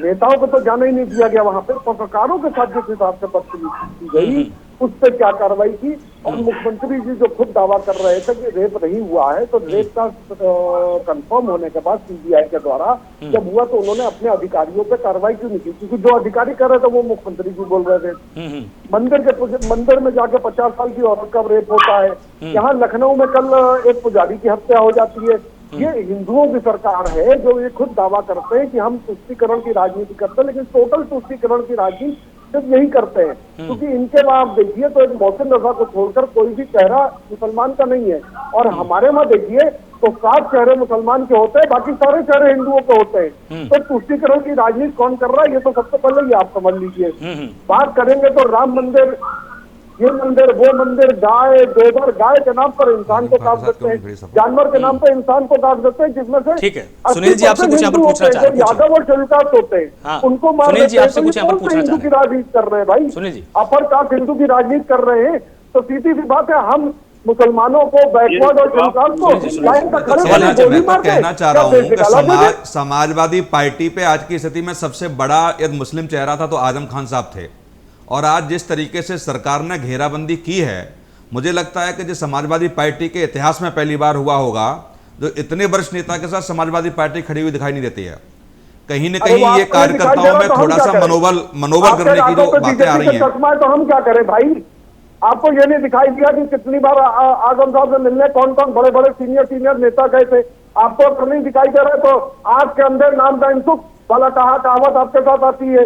S3: नेताओं को तो जाना ही नहीं दिया गया, वहां पे पत्रकारों के साथ जिस हिसाब से बदसलूकी की गई, उस पर क्या कार्रवाई की। और मुख्यमंत्री जी जो खुद दावा कर रहे थे कि रेप नहीं हुआ है, तो रेप का कंफर्म होने के बाद सीबीआई के द्वारा जब हुआ तो उन्होंने अपने अधिकारियों पे कार्रवाई क्यों नहीं की? क्योंकि जो अधिकारी कर रहे थे वो मुख्यमंत्री जी बोल रहे थे। मंदिर में जाके 50 साल की औरत का रेप होता है। यहाँ लखनऊ में कल एक पुजारी की हत्या हो जाती है। ये हिंदुओं की सरकार है जो ये खुद दावा करते हैं कि हम तुष्टीकरण की राजनीति करते हैं, लेकिन टोटल तुष्टीकरण की राजनीति सिर्फ यही करते हैं। क्योंकि इनके वहां आप देखिए तो एक मोहसिन रजा को छोड़कर कोई भी चेहरा मुसलमान का नहीं है, और हमारे वहां देखिए तो 7 चेहरे मुसलमान के होते हैं, बाकी सारे चेहरे हिंदुओं के होते हैं। तो तुष्टीकरण की राजनीति कौन कर रहा है, ये तो सबसे पहले ही आप समझ लीजिए। बात करेंगे तो राम मंदिर, ये मंदिर, वो मंदिर, गाय गोबर, गाय के नाम पर इंसान को काट देते हैं, जानवर के नाम पर इंसान को काट देते हैं, जिसमें से
S1: ठीक है। सुनील जी आपसे कुछ यहाँ पर पूछना चाह रहे हैं,
S3: यादव और शेलकास्ट होते हैं, उनको मार
S1: सुनील जी
S3: देते हैं।
S1: आपसे कुछ यहाँ पर पूछना चाह
S3: हिंदू की राजनीति कर रहे हैं भाई,
S1: सुनील जी
S3: अपर कास्ट हिंदू की राजनीति कर रहे हैं। तो सीधी सी बात है, हम मुसलमानों को, बैकवर्ड और शेलकास्ट को लाइन तक खड़े
S2: मैं
S3: करके गोली
S2: तो
S3: मारते हैं।
S2: कहना चाह रहा हूँ कि समाजवादी पार्टी पे आज की स्थिति में सबसे बड़ा एक मुस्लिम चेहरा था तो आजम खान साहब थे, और आज जिस तरीके से सरकार ने घेराबंदी की है, मुझे लगता है कि जो समाजवादी पार्टी के इतिहास में पहली बार हुआ होगा जो इतने वरिष्ठ नेता के साथ समाजवादी पार्टी खड़ी हुई दिखाई नहीं देती है। कहीं न कहीं ये कार्यकर्ताओं में थोड़ा सा मनोबल करने की जो बातें आ रही हैं।
S3: तो हम क्या करें भाई? आपको ये नहीं दिखाई दिया कि कितनी बार आजम साहब से मिलने कौन कौन बड़े बड़े सीनियर नेता गए थे? आपको अगर नहीं दिखाई दे रहा है तो आग के अंदर नाम का इंसुख वाला कहावत आपके साथ आती है,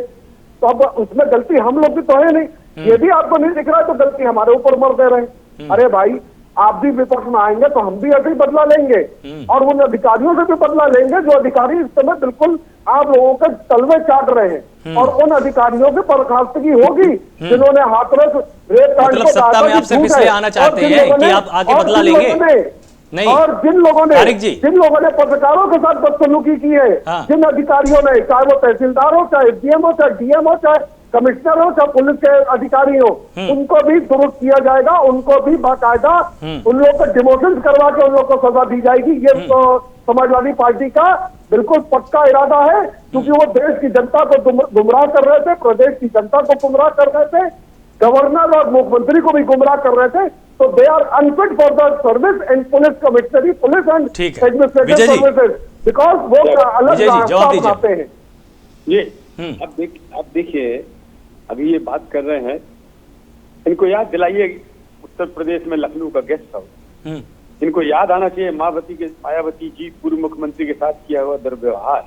S3: तो अब उसमें गलती हम लोग की तो है नहीं। ये भी आपको नहीं दिख रहा है तो गलती हमारे ऊपर मर दे रहे हैं। अरे भाई, आप भी विपक्ष में आएंगे तो हम भी ऐसे ही बदला लेंगे, और उन अधिकारियों से भी बदला लेंगे जो अधिकारी इस समय बिल्कुल आप लोगों के तलवे चाट रहे हैं, और उन अधिकारियों की बर्खास्तगी होगी जिन्होंने हाथरस रेप कांड को
S1: सत्ता में आप सिर्फ इसलिए आना चाहते हैं कि आप आगे बदला लेंगे नहीं,
S3: और जिन लोगों ने पत्रकारों के साथ बदसलूकी की है, जिन अधिकारियों ने, चाहे वो तहसीलदार हो, चाहे एसडीएम हो, चाहे डीएम हो, चाहे कमिश्नर हो, चाहे पुलिस के अधिकारी हो, उनको भी दुरुस्त किया जाएगा, उनको भी बाकायदा उन लोगों को डिमोशन करवा के उन लोगों को सजा दी जाएगी। ये तो समाजवादी पार्टी का बिल्कुल पक्का इरादा है, क्योंकि वो देश की जनता को गुमराह कर रहे थे, प्रदेश की जनता को गुमराह कर रहे थे, गवर्नर और मुख्यमंत्री को भी गुमराह कर रहे थे। तो they are unfit for the service and police commissionerate, police and administrative services, because वो अलग रास्ता अपनाते हैं।
S4: ये अब देखिए, अभी ये बात कर रहे हैं, इनको याद दिलाइए उत्तर प्रदेश में लखनऊ का गेस्ट हाउस, इनको याद आना चाहिए मायावती जी पूर्व मुख्यमंत्री के साथ किया हुआ दुर्व्यवहार,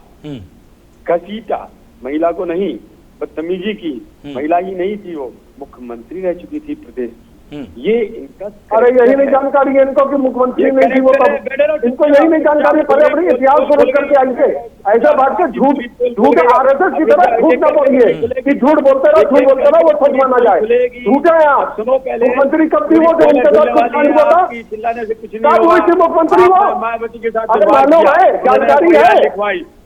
S4: घसीटा, महिला को नहीं, बदतमीजी की, महिला ही नहीं थी, वो मुख्यमंत्री रह चुकी थी प्रदेश की। ये इनका, अरे
S3: यही नहीं जानकारी है इनको कि मुख्यमंत्री नहीं थी वो, तब इनको यही नहीं जानकारी। पहले अपनी इतिहास को रोक करके आएंगे, ऐसा बात के झूठ आरएसएस की तरह झूठ न बोलिए कि झूठ बोलते रहो वो सच माना जाए। झूठे हैं आप। मुख्यमंत्री कब थी वो जो उनके साथ कुछ नहीं हुआ था? कब हुई थी मुख्यमंत्री वो? अरे मालूम है, जानकारी है,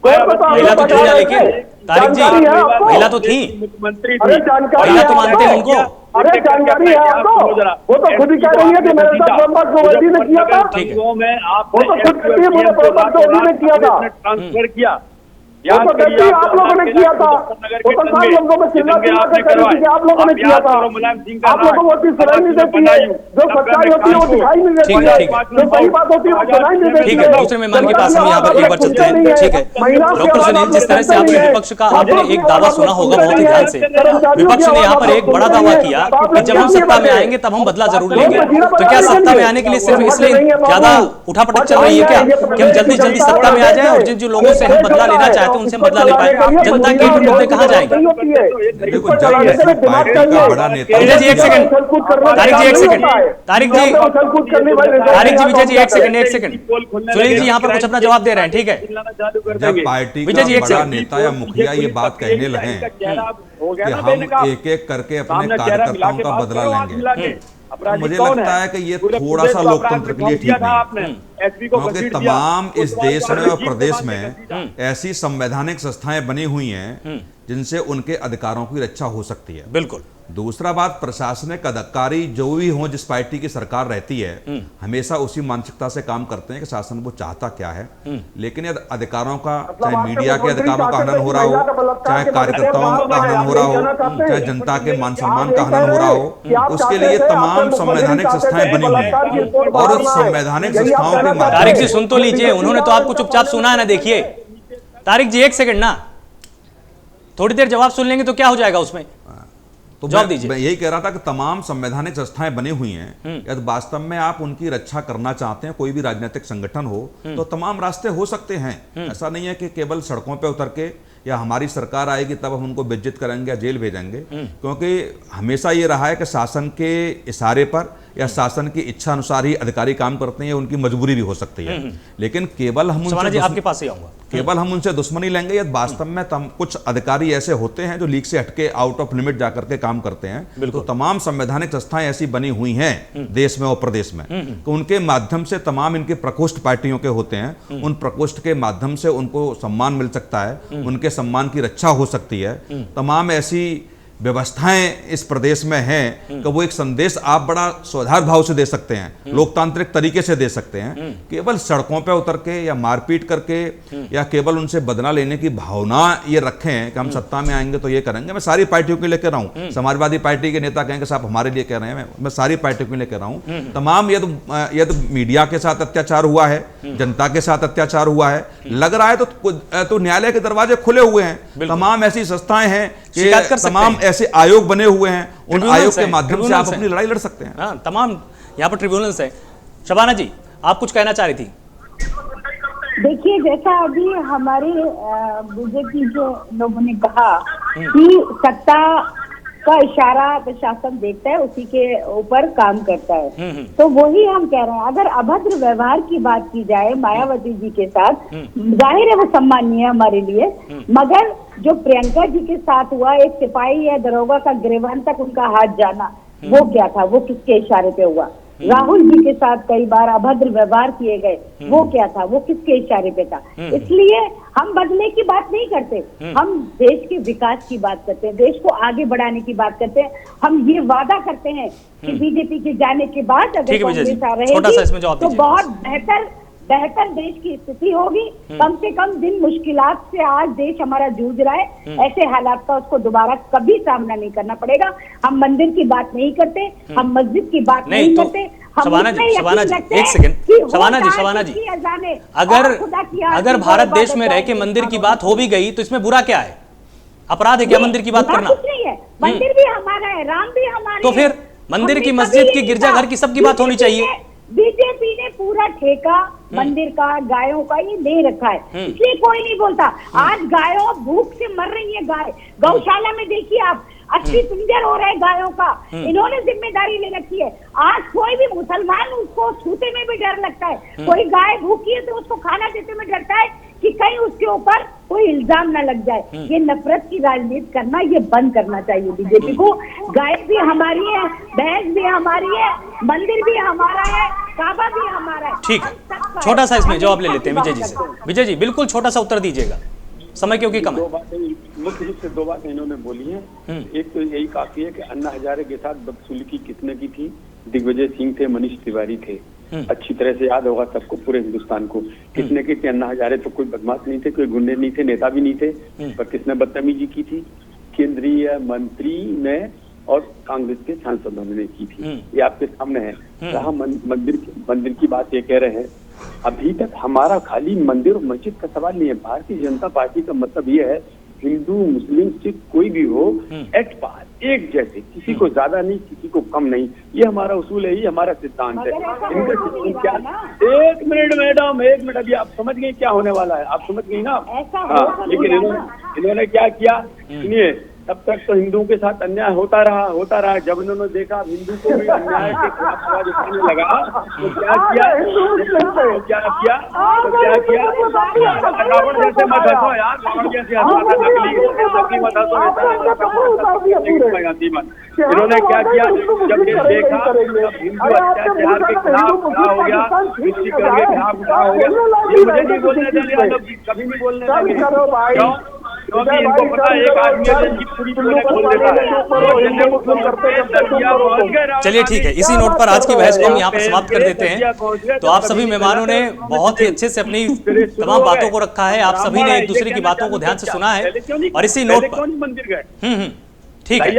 S1: महिला तो थी, लेकिन तारिक जी महिला तो थी,
S3: मुख्यमंत्री, अरे जानकारी
S1: महिला तो मानते हैं उनको,
S3: अरे जानकारी है आपको, वो तो खुद ही कह रही है कि मेरे साथ मोहम्मद जोशी ने किया था, वो तो खुद कहती है मुझे मोहम्मद जोशी ने किया था,
S4: ट्रांसफर किया,
S3: वो तो कहती है आप लोगों ने किया था, वो तो सारे लोगों में चिल्ला चिल्ला के कह रही थी कि आप लोगों ने किया था। आप लोगों को वो चीज सुनाई नहीं देती है, जो सच्चाई होती है वो दिखाई नहीं देती है, जो सही बात होती है वो सुनाई नहीं देती है।
S1: दूसरे मेहमान के पास हम यहाँ पर एक बार चलते हैं। ठीक है डॉक्टर सुनील, जिस तरह से आपने विपक्ष का आपने एक दावा सुना होगा बहुत ही ध्यान से, विपक्ष ने यहाँ पर एक बड़ा दावा किया कि जब हम सत्ता में आएंगे तब हम बदला जरूर लेंगे। तो क्या सत्ता में आने के लिए सिर्फ इसलिए ज्यादा उठापटक चल रही है क्या कि हम जल्दी जल्दी सत्ता में आ जाए, और जिन लोगों से हम बदला लेना चाहते जाके उनसे हम बदला ले पाए, जनता के हित मुद्दे कहाँ जाएंगे?
S2: देखो, जब किसी पार्टी का बड़ा नेता,
S1: विजय जी एक सेकंड, तारिक जी एक सेकंड, तारिक जी, तारिक जी, विजय जी एक सेकंड, सुनील जी यहाँ पर कुछ अपना जवाब दे रहे हैं, ठीक है?
S2: जब पार्टी का बड़ा नेता या मुखिया ये बात कहने लगे कि हम एक एक करके अपने कार्यकर्ताओं का बदला लेंगे, तो मुझे लगता है कि ये थोड़ा सा लोकतंत्र के लिए ठीक नहीं, क्योंकि तमाम इस देश में और प्रदेश में ऐसी संवैधानिक संस्थाएं बनी हुई हैं जिनसे उनके अधिकारों की रक्षा हो सकती है।
S1: बिल्कुल।
S2: दूसरा बात, प्रशासनिक अधिकारी जो भी हो, जिस पार्टी की सरकार रहती है, हमेशा उसी मानसिकता से काम करते हैं कि शासन वो चाहता क्या है। लेकिन यदि अधिकारों का, चाहे मीडिया के अधिकारों का हनन हो रहा हो, चाहे कार्यकर्ताओं का हनन हो रहा हो, चाहे जनता के मान सम्मान का हनन हो रहा हो, उसके लिए तमाम संवैधानिक संस्थाएं बनी हुई हैं और उस संवैधानिक संस्थाओं के माध्यम
S1: तारिक जी सुन तो लीजिए, उन्होंने तो आपको चुपचाप सुना है ना। देखिए तारिक जी एक सेकंड ना, थोड़ी देर जवाब सुन लेंगे तो क्या हो जाएगा उसमें,
S2: तो
S1: जवाब दीजिए।
S2: मैं यही कह रहा था कि तमाम संवैधानिक संस्थाएं बनी हुई हैं, यदि वास्तव में आप उनकी रक्षा करना चाहते हैं, कोई भी राजनीतिक संगठन हो, तो तमाम रास्ते हो सकते हैं। ऐसा नहीं है कि केवल सड़कों पे उतर के या हमारी सरकार आएगी तब हम उनको बेइज्जत करेंगे या जेल भेजेंगे, क्योंकि हमेशा ये रहा है कि शासन के इशारे पर या शासन की इच्छा अनुसार ही अधिकारी काम करते हैं, उनकी मजबूरी भी हो सकती है। लेकिन केवल हम
S1: जी आपके पास ही आऊंगा,
S2: केवल हम उनसे दुश्मनी लेंगे या वास्तव में कुछ अधिकारी ऐसे होते हैं जो लीग से हटके आउट ऑफ लिमिट जाकर के काम करते हैं। तो तमाम संवैधानिक संस्थाएं ऐसी बनी हुई हैं देश में और प्रदेश में, तो उनके माध्यम से तमाम इनके प्रकोष्ठ पार्टियों के होते हैं, उन प्रकोष्ठ के माध्यम से उनको सम्मान मिल सकता है, उनके सम्मान की रक्षा हो सकती है। तमाम ऐसी व्यवस्थाएं इस प्रदेश में हैं कि वो एक संदेश आप बड़ा स्वाधार भाव से दे सकते हैं, लोकतांत्रिक तरीके से दे सकते हैं। केवल सड़कों पे उतर के या मारपीट करके या केवल उनसे बदला लेने की भावना ये रखें कि हम सत्ता में आएंगे तो ये करेंगे। मैं सारी पार्टियों के लिए कह रहा हूँ, समाजवादी पार्टी के नेता कहेंगे साहब हमारे लिए कह रहे हैं, मैं सारी पार्टियों के लिए कह रहा हूँ। तमाम यदि मीडिया के साथ अत्याचार हुआ है, जनता के साथ अत्याचार हुआ है, लग रहा है तो न्यायालय के दरवाजे खुले हुए हैं। तमाम ऐसी संस्थाएं हैं कि तमाम ऐसे आयोग बने हुए हैं, उन आयोग के माध्यम से आप अपनी लड़ाई लड़ सकते हैं।
S1: हाँ, तमाम यहाँ पर ट्रिब्यूनल्स हैं। शबाना जी आप कुछ कहना चाह रही थी?
S5: देखिए, जैसा अभी हमारे बीजेपी जो लोगों ने कहा कि सत्ता का इशारा प्रशासन देखता है, उसी के ऊपर काम करता है, तो वही हम कह रहे हैं। अगर अभद्र व्यवहार की बात की जाए मायावती जी के साथ, जाहिर है वो सम्मानीय है हमारे लिए, मगर जो प्रियंका जी के साथ हुआ, एक सिपाही या दरोगा का गिरफ्तार तक उनका हाथ जाना, वो क्या था? वो किसके इशारे पे हुआ? राहुल जी के साथ कई बार अभद्र व्यवहार किए गए, वो क्या था? वो किसके इशारे पे था? इसलिए हम बदले की बात नहीं करते, हम देश के विकास की बात करते हैं, देश को आगे बढ़ाने की बात करते हैं। हम ये वादा करते हैं कि बीजेपी के जाने के बाद अगर कांग्रेस आ रहेगी तो बहुत बेहतर देश की स्थिति होगी। कम से कम जिन मुश्किलात से आज देश हमारा जूझ रहा है, ऐसे हालात का उसको दोबारा कभी सामना नहीं करना पड़ेगा। हम मंदिर की बात नहीं करते, हम मस्जिद की बात नहीं करते।
S1: शबाना जी एक सेकंड, शबाना जी अगर भारत देश में रह के मंदिर की बात हो भी गई तो इसमें बुरा क्या है? अपराध है क्या मंदिर की बात करना?
S5: कुछ नहीं है, मंदिर भी हमारा है, राम भी हमारा।
S1: तो फिर मंदिर की, मस्जिद की, गिरजाघर की, सबकी बात होनी चाहिए।
S5: बीजेपी ने पूरा ठेका मंदिर का, गायों का ये ले रखा है, इसलिए कोई नहीं बोलता। आज गायों भूख से मर रही है गाय, गौशाला में देखिए आप, अच्छी पिंजर हो रहे गायों का, इन्होंने जिम्मेदारी ले रखी है। आज कोई भी मुसलमान उसको छूते में भी डर लगता है। कोई गाय भूखी है तो उसको खाना देते में डरता है कि कहीं उसके ऊपर कोई इल्जाम ना लग जाए। ये नफरत की राजनीति करना, ये बंद करना चाहिए बीजेपी को। गाय भी हमारी है, भैंस भी हमारी है, मंदिर भी हमारा है, काबा भी हमारा है।
S1: ठीक है, छोटा सा इसमें जवाब ले लेते हैं विजय जी से। विजय जी बिल्कुल छोटा सा उत्तर दीजिएगा, समय क्योंकि कम है।
S4: मुख्य रूप से दो बातें इन्होंने बोली हैं। एक तो यही काफी है कि अन्ना हजारे के साथ बदसलूकी किसने की थी? दिग्विजय सिंह थे, मनीष तिवारी थे। अच्छी तरह से याद होगा सबको, पूरे हिंदुस्तान को। किसने की थी? अन्ना हजारे तो कोई बदमाश नहीं थे, कोई गुंडे नहीं थे, नेता भी नहीं थे, पर किसने बदतमीजी की थी? केंद्रीय मंत्री ने और कांग्रेस के सांसदों ने की थी। ये आपके सामने है। रहा मंदिर की बात, ये कह रहे हैं अभी तक हमारा खाली मंदिर और मस्जिद का सवाल नहीं है। भारतीय जनता पार्टी का मतलब ये है हिंदू मुस्लिम सिख कोई भी हो, एट पार एक जैसे, किसी को ज्यादा नहीं, किसी को कम नहीं। ये हमारा उसूल है, ये हमारा सिद्धांत है।
S5: मगर ऐसा
S4: इनका
S5: होना नहीं
S4: क्या,
S5: था ना।
S4: एक मिनट मैडम, एक मिनट, अभी आप समझ गई क्या होने वाला है, आप समझ गई ना।
S5: ऐसा
S4: हाँ,
S5: होगा
S4: लेकिन
S5: ना।
S4: इन्होंने क्या किया, सुनिए, तब तक तो हिंदुओं के साथ अन्याय होता रहा। जब इन्होंने देखा हिंदू को भी अन्याय के खिलाफ आवाज उठाने लगा, तो क्या किया, रावण जैसे मत हंसो यार, रावण जैसे हंसना नकली मत हंसो। इन्होंने क्या किया, जब ये देखा तब हिंदू अत्याचार के खिलाफ खड़ा हो गया, तुष्टिकरण के खिलाफ खड़ा हो गया। ये मुझे नहीं बोलने देंगे आलोक जी, कभी नहीं बोलने देंगे। क्यों? क्योंकि इनको पता है एक आदमी की पूरी दुनिया खोल देता है।
S1: चलिए ठीक है, इसी नोट पर आज की बहस को हम यहाँ पर समाप्त कर देते हैं। तो आप सभी मेहमानों ने बहुत ही अच्छे से अपनी तमाम बातों को रखा है, आप सभी ने एक दूसरे की बातों को ध्यान से सुना है और इसी नोट पर
S4: मंदिर गए।
S1: ठीक है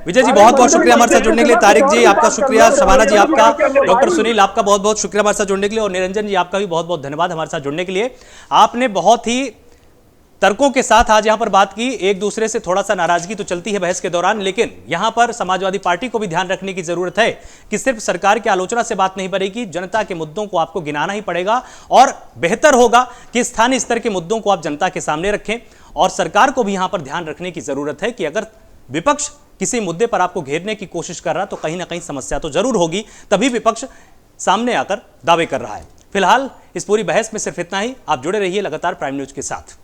S1: विजय जी, बहुत बहुत शुक्रिया हमारे साथ जुड़ने के लिए। तारिक जी आपका शुक्रिया, शबाना जी आपका, डॉक्टर सुनील आपका बहुत बहुत शुक्रिया हमारे साथ जुड़ने के लिए, और निरंजन जी आपका भी बहुत बहुत धन्यवाद हमारे साथ जुड़ने के लिए। आपने बहुत ही तर्कों के साथ आज यहां पर बात की। एक दूसरे से थोड़ा सा नाराजगी तो चलती है बहस के दौरान, लेकिन यहां पर समाजवादी पार्टी को भी ध्यान रखने की जरूरत है कि सिर्फ सरकार की आलोचना से बात नहीं बनेगी, जनता के मुद्दों को आपको गिनाना ही पड़ेगा। और बेहतर होगा कि स्थानीय स्तर के मुद्दों को आप जनता के सामने रखें, और सरकार को भी यहां पर ध्यान रखने की जरूरत है कि अगर विपक्ष किसी मुद्दे पर आपको घेरने की कोशिश कर रहा तो कहीं ना कहीं समस्या तो जरूर होगी, तभी विपक्ष सामने आकर दावे कर रहा है। फिलहाल इस पूरी बहस में सिर्फ इतना ही। आप जुड़े रहिए लगातार प्राइम न्यूज के साथ।